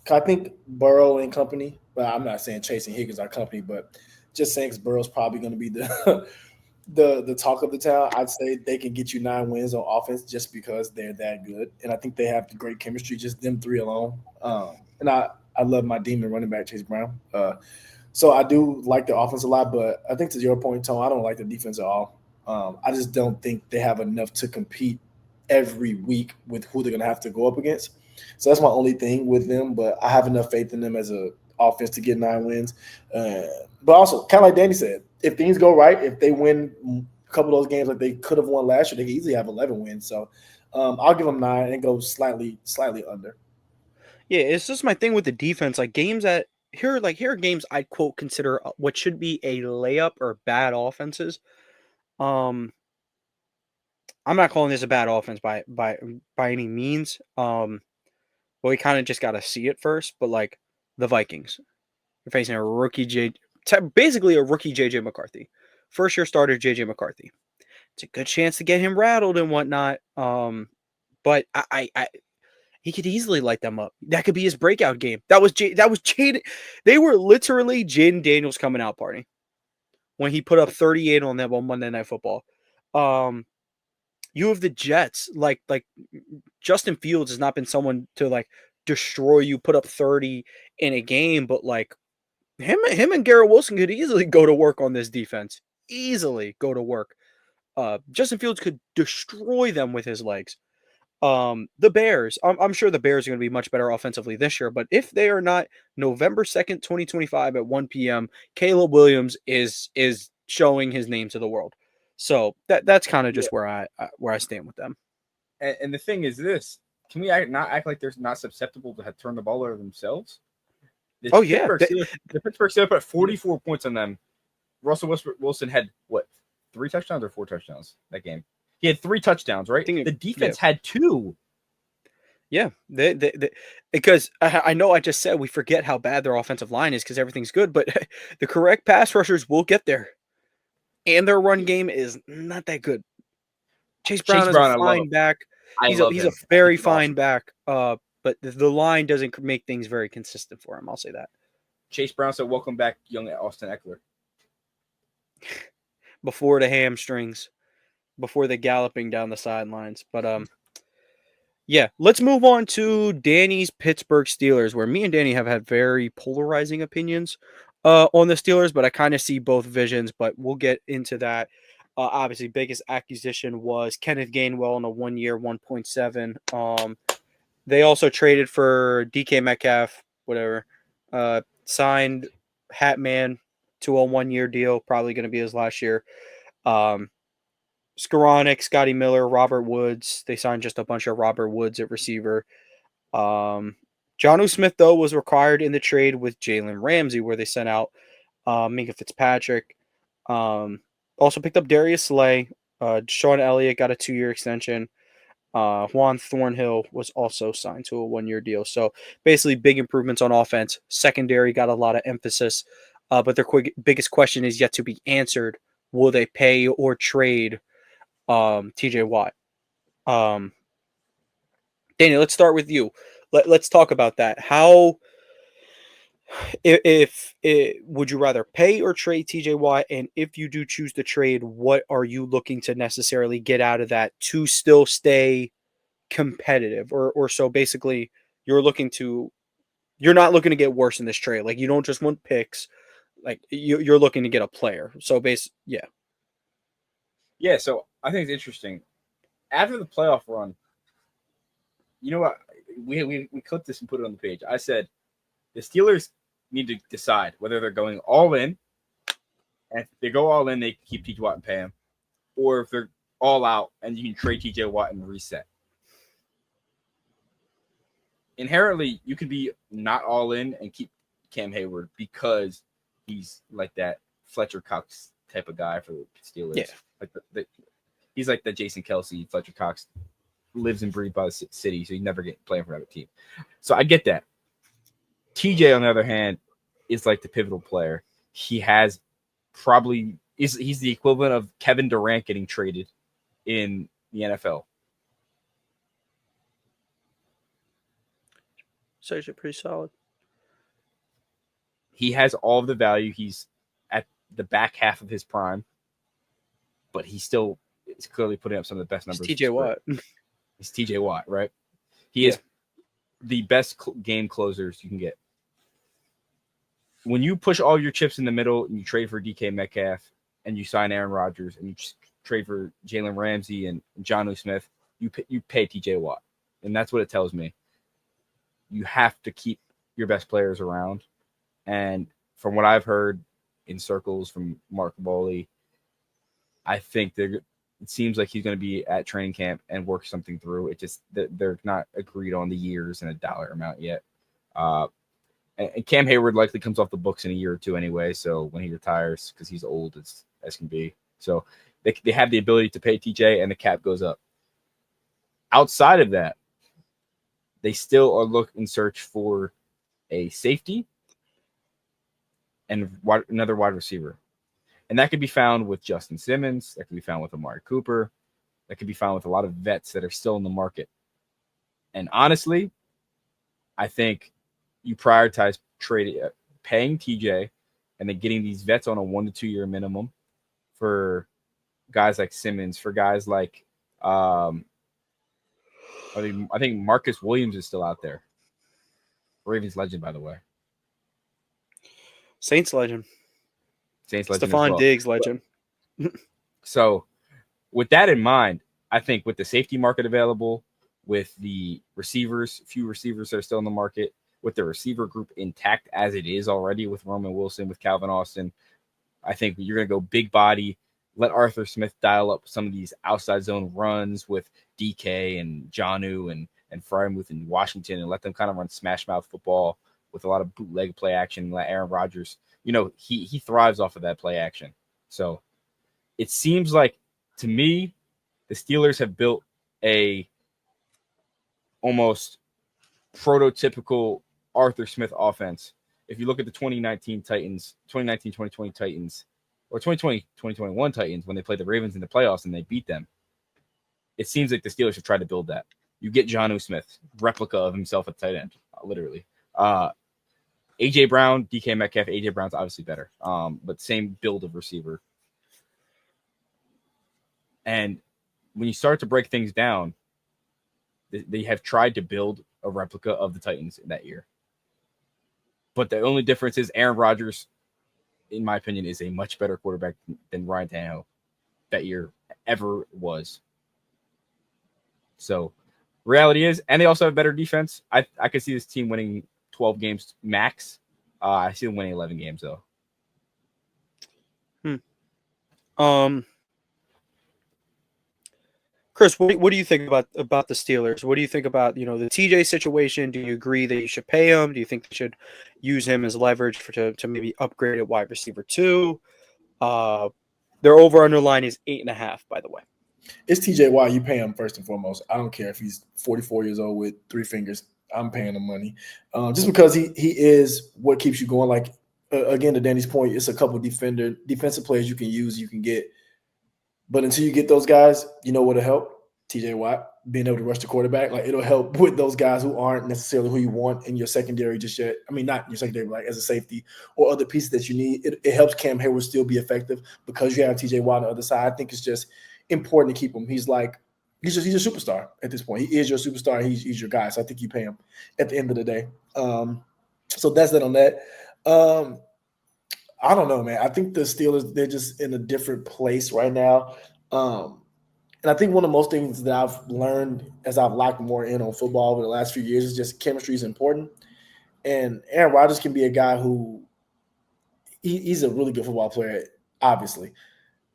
I think Burrow and company, but I'm not saying Chase and Higgins are company, but just saying Burrow's probably going to be the the talk of the town. I'd say they can get you 9 wins on offense just because they're that good, and I think they have the great chemistry, just them 3 alone. And I love my demon running back Chase Brown. So I do like the offense a lot, but I think to your point, Tom, I don't like the defense at all. I just don't think they have enough to compete every week with who they're going to have to go up against. So that's my only thing with them, but I have enough faith in them as a offense to get 9 wins. But also, kind of like Danny said, if things go right, if they win a couple of those games like they could have won last year, they could easily have 11 wins. So I'll give them 9 and go slightly under. Yeah, it's just my thing with the defense. Like games that here are games I'd quote consider what should be a layup or bad offenses. I'm not calling this a bad offense by any means. But we kind of just got to see it first. But like the Vikings, you're facing a rookie basically a rookie JJ McCarthy, first year starter JJ McCarthy. It's a good chance to get him rattled and whatnot. But I he could easily light them up. That could be his breakout game. That was Jade. They were literally Jaden Daniels coming out party when he put up 38 on them on Monday Night Football. You have the Jets, like Justin Fields has not been someone to like destroy you, put up 30 in a game, but like him and Garrett Wilson could easily go to work on this defense. Easily go to work. Justin Fields could destroy them with his legs. The Bears, I'm sure the Bears are going to be much better offensively this year, but if they are not, November 2nd, 2025 at 1 p.m., Caleb Williams is showing his name to the world. So that's kind of just where I stand with them. And the thing is this, can we not act like they're not susceptible to turn the ball over themselves? The Pittsburgh Steelers put 44 points on them. Russell Wilson had, 3 touchdowns or 4 touchdowns that game? He had 3 touchdowns, right? The defense had 2. Yeah, because I know I just said we forget how bad their offensive line is because everything's good, but the correct pass rushers will get there. And their run game is not that good. Chase Brown is a fine back. He's a very fine back. But the line doesn't make things very consistent for him. I'll say that. Chase Brown said, "Welcome back, young Austin Eckler." Before the hamstrings, before the galloping down the sidelines. But yeah, let's move on to Danny's Pittsburgh Steelers, where me and Danny have had very polarizing opinions on the Steelers, but I kind of see both visions, but we'll get into that. Obviously, biggest acquisition was Kenneth Gainwell on a 1-year, 1.7. They also traded for DK Metcalf, whatever. Signed Hatman to a 1-year deal, probably going to be his last year. Skoranek, Scotty Miller, Robert Woods. They signed just a bunch of Robert Woods at receiver. Jonnu Smith, though, was required in the trade with Jalen Ramsey, where they sent out Minka Fitzpatrick. Also picked up Darius Slay. Sean Elliott got a 2-year extension. Juan Thornhill was also signed to a 1-year deal. So basically big improvements on offense. Secondary got a lot of emphasis. But their biggest question is yet to be answered. Will they pay or trade TJ Watt? Danny, let's start with you. Let's talk about that. How, if would you rather pay or trade TJ Watt? And if you do choose to trade, what are you looking to necessarily get out of that to still stay competitive? Or so basically you're not looking to get worse in this trade. Like you don't just want picks. Like you're looking to get a player. So yeah. Yeah, so I think it's interesting. After the playoff run, you know what? We clipped this and put it on the page. I said the Steelers need to decide whether they're going all in, and if they go all in, they can keep TJ Watt and pay him, or if they're all out and you can trade TJ Watt and reset. Inherently, you can be not all in and keep Cam Hayward because he's like that Fletcher Cox type of guy for the Steelers. Yeah. Like he's like the Jason Kelsey. Fletcher Cox lives and breathes by the city, so he never get playing for another team. So I get that. TJ, on the other hand, is like the pivotal player. He has he's the equivalent of Kevin Durant getting traded in the NFL. So you're pretty solid. He has all of the value. He's at the back half of his prime, but he still is clearly putting up some of the best numbers. TJ Watt. He's TJ Watt, right? He is the best game closers you can get. When you push all your chips in the middle and you trade for DK Metcalf and you sign Aaron Rodgers and you trade for Jalen Ramsey and Jonnu Smith, you pay TJ Watt. And that's what it tells me. You have to keep your best players around. And from what I've heard in circles from Mark Coale, I think it seems like he's going to be at training camp and work something through. It just they're not agreed on the years and a dollar amount yet. And Cam Hayward likely comes off the books in a year or two anyway. So when he retires, because he's old as can be, so they have the ability to pay TJ and the cap goes up. Outside of that, they still are in search for a safety and another wide receiver. And that could be found with Justin Simmons. That could be found with Amari Cooper. That could be found with a lot of vets that are still in the market. And honestly, I think you prioritize paying TJ and then getting these vets on a 1 to 2 year minimum for guys like Simmons, for guys like I think Marcus Williams is still out there. Ravens legend, by the way. Saints legend. Stephon Diggs legend. So with that in mind, I think with the safety market available, with the receivers, few receivers that are still in the market, with the receiver group intact as it is already with Roman Wilson, with Calvin Austin, I think you're going to go big body, let Arthur Smith dial up some of these outside zone runs with DK and Jonnu and Frymouth and Washington and let them kind of run smash mouth football with a lot of bootleg play action. Let Aaron Rodgers, he thrives off of that play action. So it seems like, to me, the Steelers have built a almost prototypical Arthur Smith offense. If you look at the 2019 Titans, 2019-2020 Titans, or 2020-2021 Titans, when they played the Ravens in the playoffs and they beat them, it seems like the Steelers have tried to build that. You get Jonnu Smith, replica of himself at tight end, literally. A.J. Brown, DK Metcalf. A.J. Brown's obviously better, but same build of receiver. And when you start to break things down, they have tried to build a replica of the Titans in that year. But the only difference is Aaron Rodgers, in my opinion, is a much better quarterback than Ryan Tannehill that year ever was. So reality is, and they also have better defense. I could see this team winning 12 games max. I see them winning 11 games, though. Chris, what do you think about the Steelers? What do you think about, the TJ situation? Do you agree that you should pay him? Do you think they should use him as leverage to maybe upgrade at wide receiver 2? Their over-under line is 8.5, by the way. It's TJ Watt. You pay him first and foremost. I don't care if he's 44 years old with 3 fingers. I'm paying him money. Just because he is what keeps you going. Like, again, to Danny's point, it's a couple defensive players you can use, you can get. But until you get those guys, you know what'll help? TJ Watt, being able to rush the quarterback. Like, it'll help with those guys who aren't necessarily who you want in your secondary just yet. I mean, not in your secondary, but like as a safety or other pieces that you need. It helps Cam Hayward still be effective because you have TJ Watt on the other side. I think it's just important to keep him. He's a superstar at this point. He is your superstar. He's your guy. So I think you pay him at the end of the day. So that's that on that. I don't know, man. I think the Steelers, they're just in a different place right now. And I think one of the most things that I've learned as I've locked more in on football over the last few years is just chemistry is important. And Aaron Rodgers can be a guy who he's a really good football player, obviously.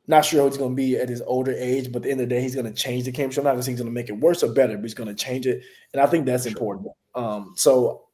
Not sure what he's going to be at his older age, but at the end of the day, he's going to change the chemistry. I'm not going to say he's going to make it worse or better, but he's going to change it. And I think that's important. So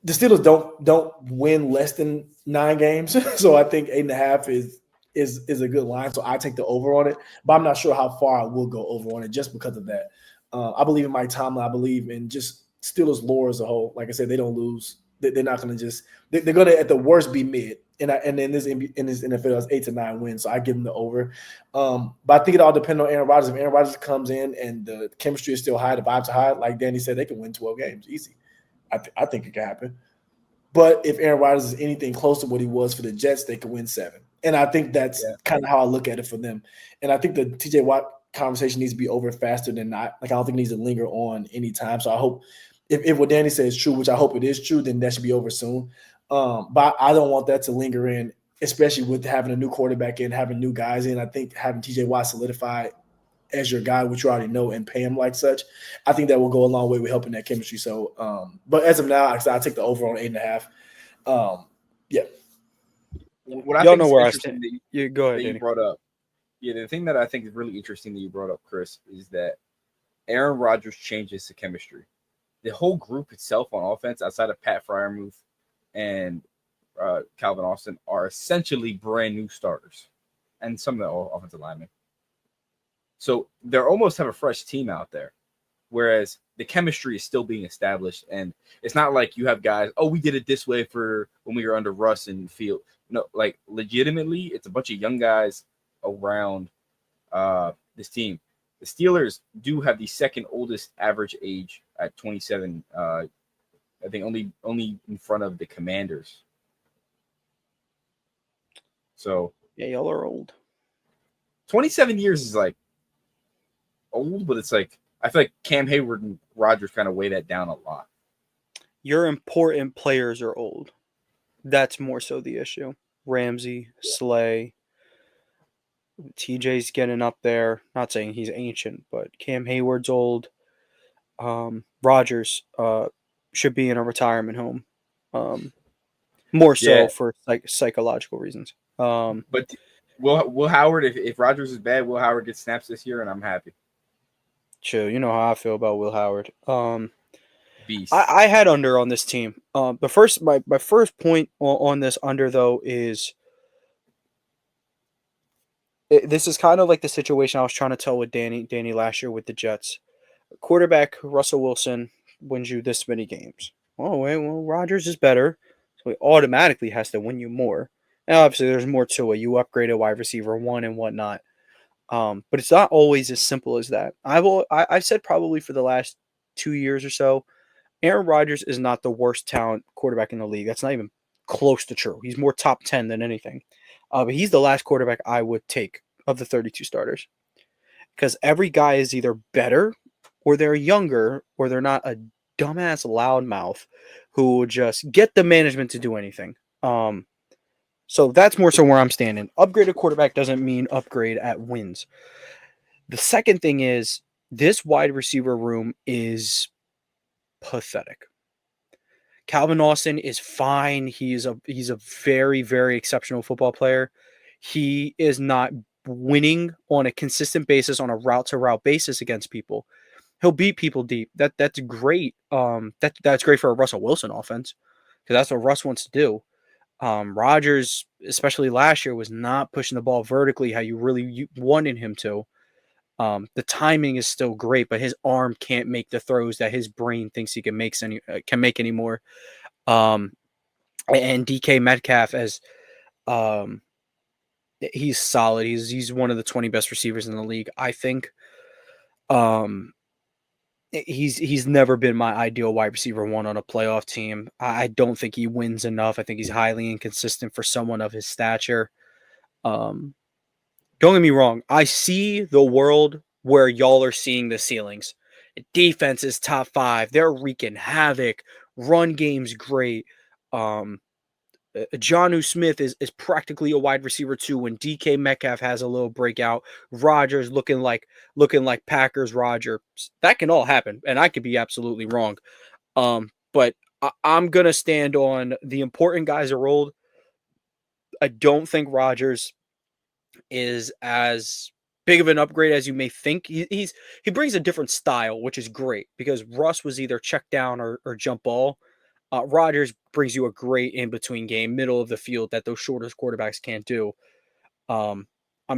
the Steelers don't win less than 9 games. So I think 8.5 is a good line. So I take the over on it, but I'm not sure how far I will go over on it just because of that. I believe in Mike Tomlin. I believe in just Steelers lore as a whole. Like I said, they don't lose. They're not going to just – they're going to at the worst be mid. And in this NFL, it's 8 to 9 wins. So I give them the over. But I think it all depends on Aaron Rodgers. If Aaron Rodgers comes in and the chemistry is still high, the vibes are high, like Danny said, they can win 12 games easy. I think it can happen. But if Aaron Rodgers is anything close to what he was for the Jets, they could win 7. And I think that's kind of how I look at it for them. And I think the TJ Watt conversation needs to be over faster than not. Like, I don't think it needs to linger on any time. So I hope if what Danny says is true, which I hope it is true, then that should be over soon. But I don't want that to linger in, especially with having a new quarterback in, having new guys in. I think having TJ Watt solidified as your guy, which you already know, and pay him like such, I think that will go a long way with helping that chemistry. So, but as of now, I take the over on 8.5. Yeah. What I Y'all think know is where I interesting stand. that You go ahead, you Danny. brought up. Yeah, the thing that I think is really interesting that you brought up, Chris, is that Aaron Rodgers changes the chemistry. The whole group itself on offense, outside of Pat Freiermuth and Calvin Austin, are essentially brand new starters, and some of the offensive linemen. So they almost have a fresh team out there, whereas the chemistry is still being established. And it's not like you have guys, oh, we did it this way for when we were under Russ and Field. No, like legitimately, it's a bunch of young guys around this team. The Steelers do have the second oldest average age at 27. I think only in front of the Commanders. So Yeah, y'all are old. 27 years is like old, but it's like I feel like Cam Hayward and Rodgers kind of weigh that down a lot. Your important players are old. That's more so the issue. Ramsey, Slay, TJ's getting up there. Not saying he's ancient, but Cam Hayward's old. Rodgers should be in a retirement home. More so for psychological reasons. But Will Howard, if Rodgers is bad, Will Howard gets snaps this year, and I'm happy. Chill. You know how I feel about Will Howard. Beast. I had under on this team. My first point on this under though is this is kind of like the situation I was trying to tell with Danny last year with the Jets. Quarterback Russell Wilson wins you this many games. Oh wait, well Rodgers is better, so he automatically has to win you more. And obviously, there's more to it. You upgrade a wide receiver 1 and whatnot. But it's not always as simple as that. I've said probably for the last 2 years or so, Aaron Rodgers is not the worst talent quarterback in the league. That's not even close to true. He's more top 10 than anything. But he's the last quarterback I would take of the 32 starters. Because every guy is either better or they're younger or they're not a dumbass loudmouth who will just get the management to do anything. So that's more so where I'm standing. Upgraded quarterback doesn't mean upgrade at wins. The second thing is this wide receiver room is pathetic. Calvin Austin is fine. He's a very, very exceptional football player. He is not winning on a consistent basis on a route-to-route basis against people. He'll beat people deep. That's great. That's great for a Russell Wilson offense because that's what Russ wants to do. Rodgers, especially last year, was not pushing the ball vertically how you really wanted him to. The timing is still great, but his arm can't make the throws that his brain thinks he can make anymore. And DK Metcalf, as he's solid. He's one of the 20 best receivers in the league, I think. He's never been my ideal wide receiver 1 on a playoff team. I don't think he wins enough. I think he's highly inconsistent for someone of his stature. Don't get me wrong. I see the world where y'all are seeing the ceilings. Defense is top 5. They're wreaking havoc. Run game's great. Jonnu Smith is practically a wide receiver too. When DK Metcalf has a little breakout, Rodgers looking like Packers Roger. That can all happen, and I could be absolutely wrong. But I'm gonna stand on the important guys are old. I don't think Rodgers is as big of an upgrade as you may think. He brings a different style, which is great because Russ was either check down or jump ball. Rodgers brings you a great in-between game, middle of the field that those shortest quarterbacks can't do. I'm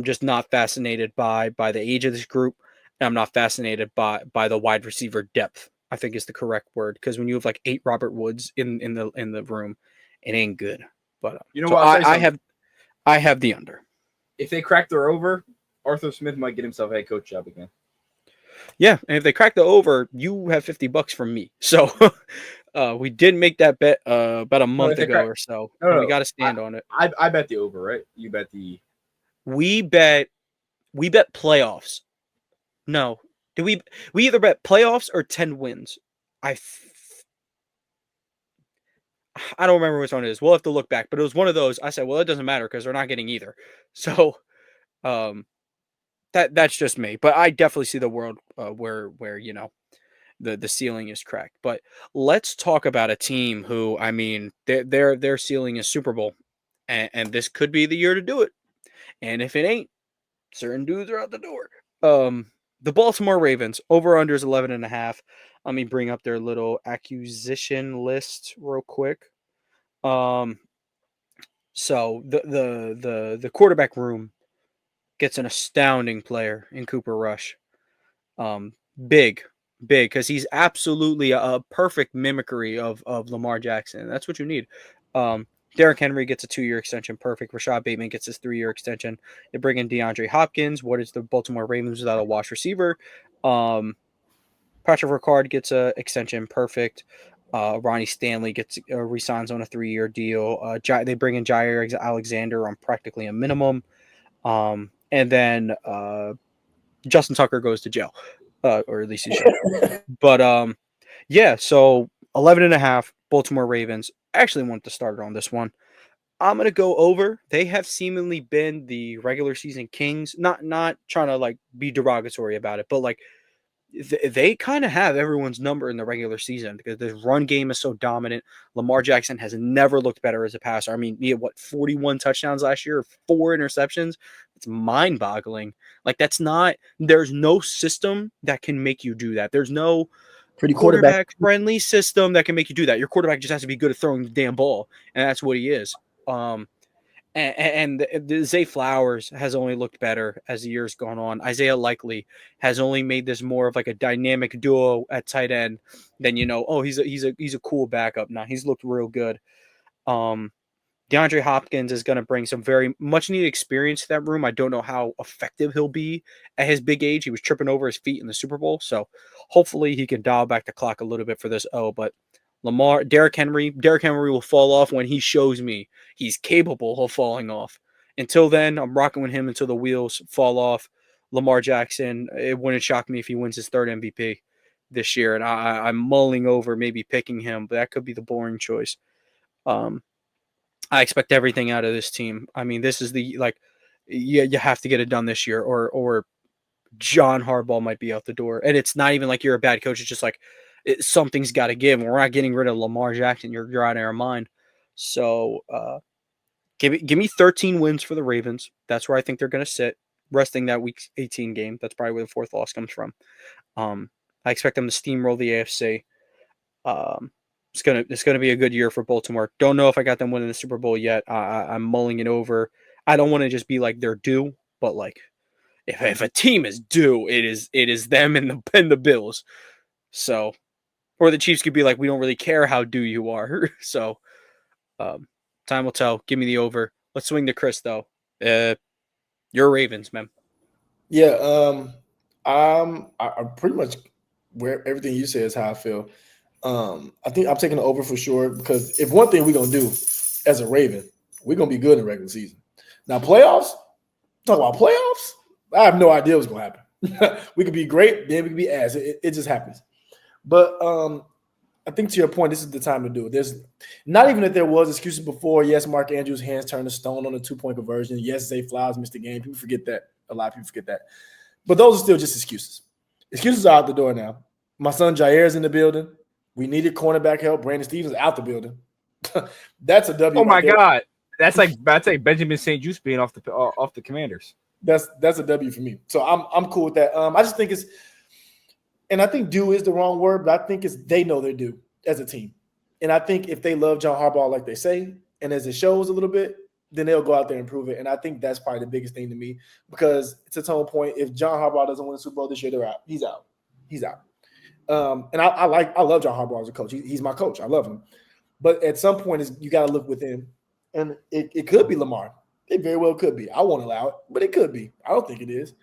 just not fascinated by the age of this group, and I'm not fascinated by the wide receiver depth, I think is the correct word, because when you have like 8 Robert Woods in the room, it ain't good. But You know so what? I have the under. If they crack their over, Arthur Smith might get himself a head coach job again. Yeah, and if they crack the over, you have $50 from me. So we did make that bet about a month ago or so. No, we got to stand on it. I bet the over, right? You bet the. We bet playoffs. No, do we either bet playoffs or 10 wins? I don't remember which one it is. We'll have to look back, but it was one of those. I said, well, it doesn't matter because they're not getting either. So, that's just me. But I definitely see the world where the ceiling is cracked. But let's talk about a team who, I mean, their ceiling is Super Bowl, and this could be the year to do it. And if it ain't, certain dudes are out the door. The Baltimore Ravens over under is 11.5. Let me bring up their little acquisition list real quick. So the quarterback room gets an astounding player in Cooper Rush. Big because he's absolutely a perfect mimicry of Lamar Jackson. That's what you need. Derrick Henry gets a 2-year extension. Perfect. Rashad Bateman gets his 3-year extension. They bring in DeAndre Hopkins. What is the Baltimore Ravens without a wash receiver? Patrick Ricard gets a extension. Perfect. Ronnie Stanley gets resigns on a 3-year deal. They bring in Jair Alexander on practically a minimum. And then Justin Tucker goes to jail, or at least he should. But yeah, so 11.5 Baltimore Ravens. Actually wanted to start it on this one. I'm gonna go over. They have seemingly been the regular season kings. Not trying to like be derogatory about it, but like they kind of have everyone's number in the regular season because the run game is so dominant. Lamar Jackson has never looked better as a passer. I mean, he had 41 touchdowns last year, 4 interceptions. It's mind-boggling. Like there's no system that can make you do that. There's no Pretty quarterback-friendly system that can make you do that. Your quarterback just has to be good at throwing the damn ball, and that's what he is. And Zay Flowers has only looked better as the year's gone on. Isaiah Likely has only made this more of like a dynamic duo at tight end than he's a cool backup now. He's looked real good. DeAndre Hopkins is going to bring some very much needed experience to that room. I don't know how effective he'll be at his big age. He was tripping over his feet in the Super Bowl, so hopefully he can dial back the clock a little bit for this. But Derrick Henry will fall off when he shows me he's capable of falling off. Until then, I'm rocking with him until the wheels fall off. Lamar Jackson, it wouldn't shock me if he wins his 3rd MVP this year, and I'm mulling over maybe picking him, but that could be the boring choice. I expect everything out of this team. I mean, this is you have to get it done this year, or John Harbaugh might be out the door. And it's not even like you're a bad coach. It's just like something's got to give. We're not getting rid of Lamar Jackson. You're out of our mind. So give me 13 wins for the Ravens. That's where I think they're going to sit, resting that Week 18 game. That's probably where the 4th loss comes from. I expect them to steamroll the AFC. It's gonna be a good year for Baltimore. Don't know if I got them winning the Super Bowl yet. I'm mulling it over. I don't want to just be like they're due, but like if a team is due, it is them and the Bills. So, or the Chiefs could be like, we don't really care how due you are. So, time will tell. Give me the over. Let's swing to Chris though. You're Ravens, man. Yeah. I'm pretty much where everything you say is how I feel. I think I'm taking the over for sure because if one thing we're gonna do as a Raven, we're gonna be good in the regular season. Now playoffs, talk about playoffs. I have no idea what's gonna happen. We could be great, then we could be ass. It just happens. But I think to your point, this is the time to do it. There's not even that there was excuses before. Yes, Mark Andrews' hands turned to stone on a 2-point conversion. Yes, Zay Flowers missed the game. People forget that. A lot of people forget that. But those are still just excuses. Excuses are out the door now. My son Jair's in the building. We needed cornerback help. Brandon Stevens out the building. That's a W. Oh my right there. God, that's like Benjamin St. Juste being off the Commanders. That's a W for me. So I'm cool with that. I just think it's, and I think due is the wrong word, but I think it's they know they're due as a team. And I think if they love John Harbaugh like they say, and as it shows a little bit, then they'll go out there and prove it. And I think that's probably the biggest thing to me, because to Tone's point, if John Harbaugh doesn't win the Super Bowl this year, they're out. He's out. He's out. And I love John Harbaugh as a coach. He's my coach. I love him. But at some point, you got to look within. And it could be Lamar. It very well could be. I won't allow it, but it could be. I don't think it is.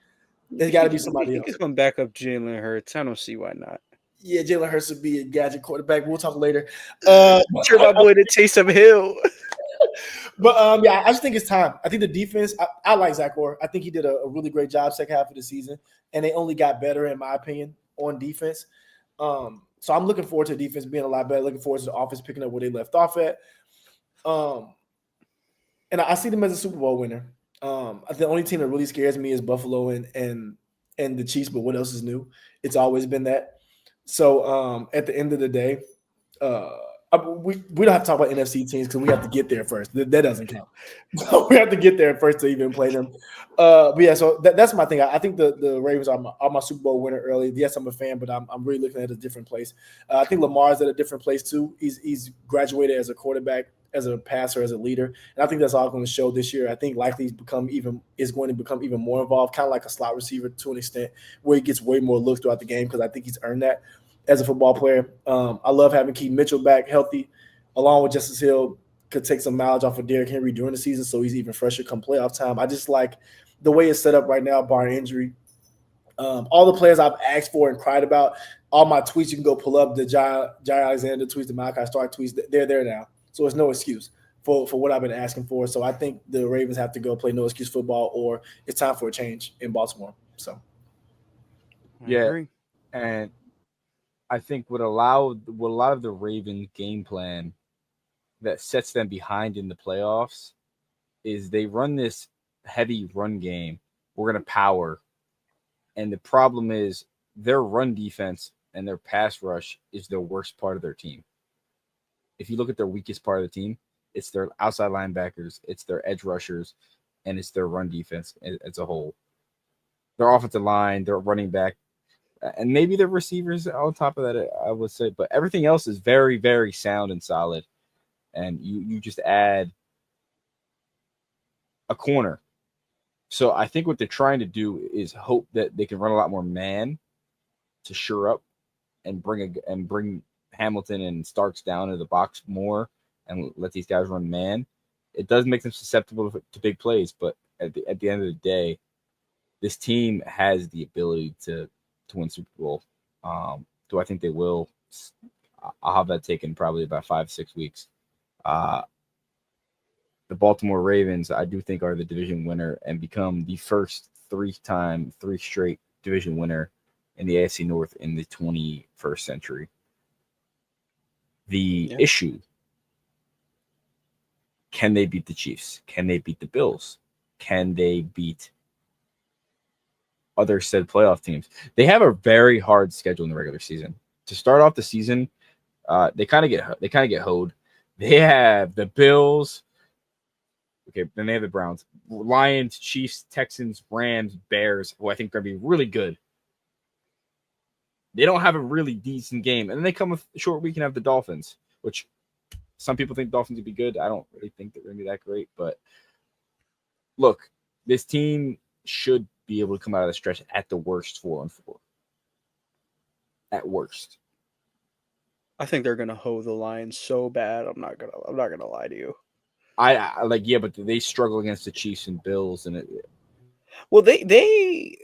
There's got to be somebody else. He's going to back up Jalen Hurts. I don't see why not. Yeah, Jalen Hurts would be a gadget quarterback. We'll talk later. Sure, my boy to Taysom Hill. But yeah, I just think it's time. I think the defense. I like Zach Orr. I think he did a really great job second half of the season, and they only got better, in my opinion, on defense. So I'm looking forward to the defense being a lot better. Looking forward to the offense picking up where they left off at. And I see them as a Super Bowl winner. The only team that really scares me is Buffalo and the Chiefs. But what else is new? It's always been that. So at the end of the day, we don't have to talk about NFC teams because we have to get there first. That doesn't count. We have to get there first to even play them. But yeah, so that's my thing. I think the Ravens are my Super Bowl winner early. Yes, I'm a fan, but I'm really looking at a different place. I think Lamar's at a different place too. He's graduated as a quarterback, as a passer, as a leader, and I think that's all going to show this year. I think likely is going to become even more involved, kind of like a slot receiver to an extent, where he gets way more looks throughout the game, because I think he's earned that as a football player. I love having Keith Mitchell back healthy, along with Justice Hill. Could take some mileage off of Derrick Henry during the season, so he's even fresher come playoff time. I just like the way it's set up right now, barring injury. All the players I've asked for and cried about, all my tweets, you can go pull up the Jai Alexander tweets, the Malachi Stark tweets. They're there now. So it's no excuse for what I've been asking for. So I think the Ravens have to go play no excuse football, or it's time for a change in Baltimore. So yeah, and I think what a lot of the Ravens game plan that sets them behind in the playoffs is they run this heavy run game. We're going to power. And the problem is their run defense and their pass rush is the worst part of their team. If you look at their weakest part of the team, it's their outside linebackers, it's their edge rushers, and it's their run defense as a whole. Their offensive line, their running back, and maybe their receivers on top of that, I would say. But everything else is very, very sound and solid. And you just add a corner. So I think what they're trying to do is hope that they can run a lot more man to shore up and bring Hamilton and Starks down to the box more and let these guys run man. It does make them susceptible to big plays, but at the end of the day, this team has the ability to win Super Bowl. Do I think they will? I'll have that taken probably about 5-6 weeks. The Baltimore Ravens, I do think, are the division winner and become the first three straight division winner in the AFC North in the 21st century. The issue, can they beat the Chiefs? Can they beat the Bills? Can they beat other said playoff teams? They have a very hard schedule in the regular season. To start off the season, they kind of get hoed. They have the Bills. Okay, then they have the Browns, Lions, Chiefs, Texans, Rams, Bears, who I think are going to be really good. They don't have a really decent game. And then they come with a short week and have the Dolphins, which some people think the Dolphins would be good. I don't really think they're going to be that great. But look, this team should be able to come out of the stretch at the worst 4-4. At worst. I think they're gonna hoe the Lions so bad. I'm not gonna lie to you. I like, yeah, but they struggle against the Chiefs and Bills, and well, I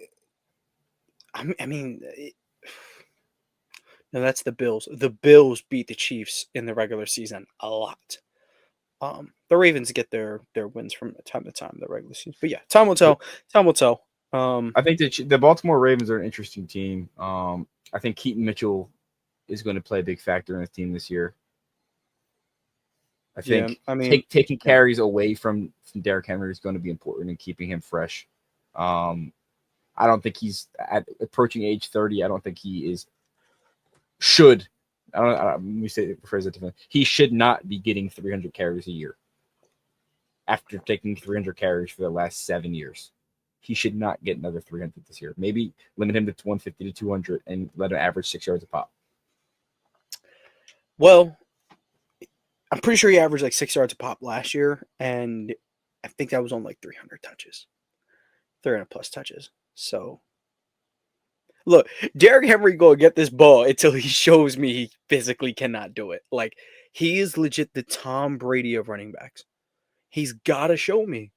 mean, no, that's the Bills. The Bills beat the Chiefs in the regular season a lot. The Ravens get their wins from time to time, the regular season. But yeah, time will tell. Time will tell. I think the Baltimore Ravens are an interesting team. I think Keaton Mitchell is going to play a big factor in the team this year. I Yeah, think I mean, taking carries away from Derrick Henry is going to be important in keeping him fresh. I don't think he's approaching age 30. I don't think he is should. Let me phrase it differently. He should not be getting 300 carries a year after taking 300 carries for the last 7 years. He should not get another 300 this year. Maybe limit him to 150 to 200 and let him average 6 yards a pop. Well, I'm pretty sure he averaged like 6 yards a pop last year, and I think that was on like 300 touches, 300 plus touches. So, look, Derrick Henry go get this ball until he shows me he physically cannot do it. Like, he is legit the Tom Brady of running backs. He's got to show me.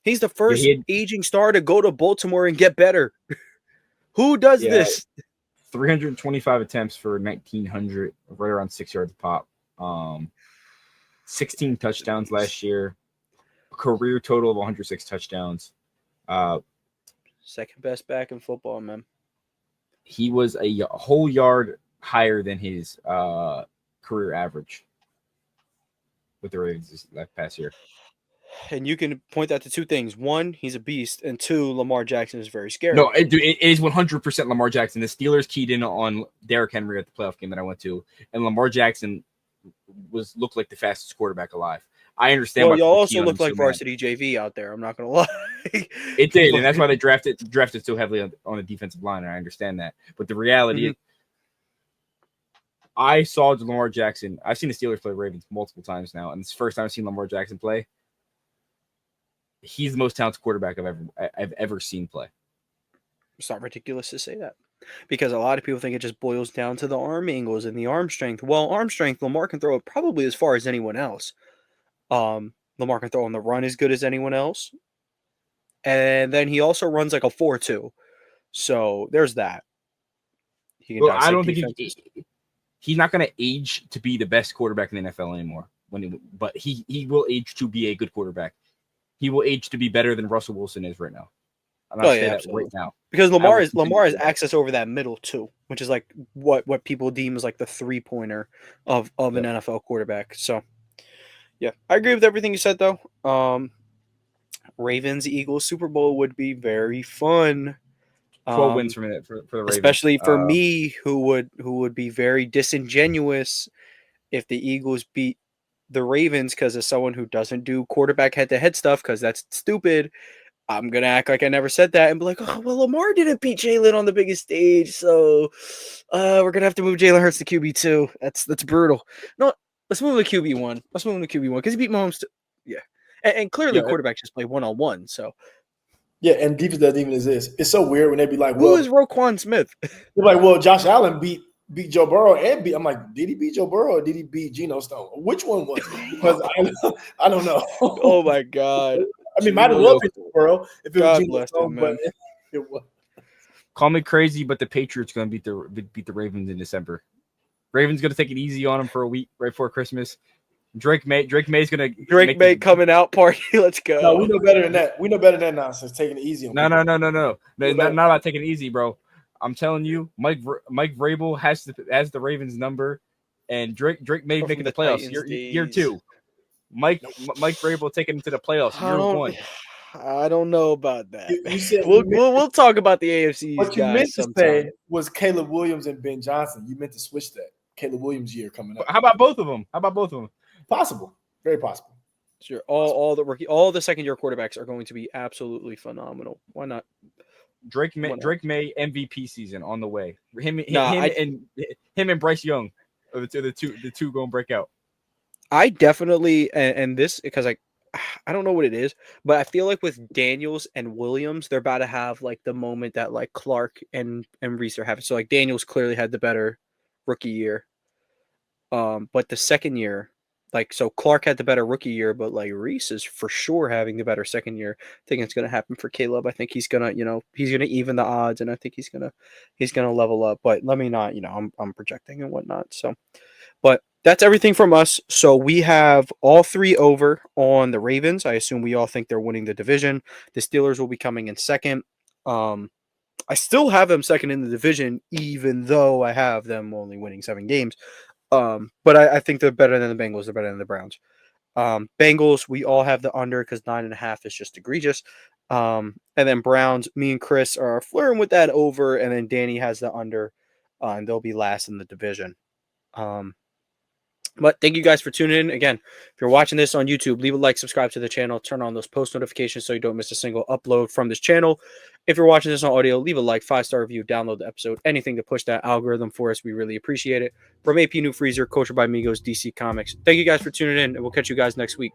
He's the first aging star to go to Baltimore and get better. Who does this? 325 attempts for 1,900, right around 6 yards a pop. 16 touchdowns last year. Career total of 106 touchdowns. Second best back in football, man. He was a whole yard higher than his career average with the Ravens this past year. And you can point that to two things. One, he's a beast. And two, Lamar Jackson is very scary. No, it is 100% Lamar Jackson. The Steelers keyed in on Derrick Henry at the playoff game that I went to. And Lamar Jackson looked like the fastest quarterback alive. I understand. Well, you also look like varsity JV out there. I'm not going to lie. It did. And that's why they drafted so heavily on the defensive line. And I understand that. But the reality is, I saw Lamar Jackson. I've seen the Steelers play Ravens multiple times now. And it's the first time I've seen Lamar Jackson play. He's the most talented quarterback I've ever seen play. It's not ridiculous to say that, because a lot of people think it just boils down to the arm angles and the arm strength. Well, arm strength, Lamar can throw it probably as far as anyone else. Lamar can throw on the run as good as anyone else. And then he also runs like a 4.2. So there's that. I don't think he's not going to age to be the best quarterback in the NFL anymore. But he will age to be a good quarterback. He will age to be better than Russell Wilson is right now. I'm not saying that right now. Because Lamar has access over that middle too, which is like what people deem as like the 3-pointer of an NFL quarterback. So yeah, I agree with everything you said though. Ravens Eagles Super Bowl would be very fun. 12 wins for the Ravens. Especially for me, who would be very disingenuous if the Eagles beat the Ravens, because as someone who doesn't do quarterback head-to-head stuff, because that's stupid, I'm going to act like I never said that and be like, oh, well, Lamar didn't beat Jalen on the biggest stage, so we're going to have to move Jalen Hurts to QB2. That's brutal. No, let's move to QB1. Let's move him to QB1, because he beat Mahomes too. Yeah. And clearly quarterbacks just play one-on-one, so. Yeah, and defense doesn't even exist. It's so weird when they be like, who is Roquan Smith? They're like, well, Josh Allen beat Joe Burrow and I'm like, did he beat Joe Burrow or did he beat Geno Stone? Which one was it? Because I don't know. Oh my God. I mean, might as well be Joe Burrow if it was Geno Stone, but it was. Call me crazy, but the Patriots going to beat the Ravens in December. Ravens going to take it easy on them for a week right before Christmas. Drake May's going to May coming out party. Let's go. No, we know better than that. We know better than that nonsense. Taking it easy on No. Not about taking it easy, bro. I'm telling you, Mike Vrabel has the Ravens number, and Drake May making the playoffs year 2. Mike Vrabel taking him to the playoffs year 1. I don't know about that. You said we'll talk about the AFC. What you meant to say was Caleb Williams and Ben Johnson. You meant to switch that. Caleb Williams year coming up. How about both of them? Possible. Very possible. Sure. All the second-year quarterbacks are going to be absolutely phenomenal. Why not? Drake May MVP season on the way. Him and Bryce Young are the two going to break out. I definitely and this because I don't know what it is, but I feel like with Daniels and Williams, they're about to have like the moment that like Clark and Reese are having. So like Daniels clearly had the better rookie year, but the second year. So Clark had the better rookie year, but like Reese is for sure having the better second year. I think it's going to happen for Caleb. I think he's going to even the odds, and I think he's going to level up. But let me not, I'm projecting and whatnot. So, but that's everything from us. So we have all 3 over on the Ravens. I assume we all think they're winning the division. The Steelers will be coming in second. I still have them second in the division, even though I have them only winning 7 games. But I think they're better than the Bengals. They're better than the Browns. Bengals, we all have the under because 9.5 is just egregious. And then Browns, me and Chris are flirting with that over, and then Danny has the under, and they'll be last in the division. But thank you guys for tuning in. Again, if you're watching this on YouTube, leave a like, subscribe to the channel, turn on those post notifications so you don't miss a single upload from this channel. If you're watching this on audio, leave a like, 5-star review, download the episode, anything to push that algorithm for us. We really appreciate it. From AP New Freezer, Culture by Migos, DC Comics. Thank you guys for tuning in, and we'll catch you guys next week.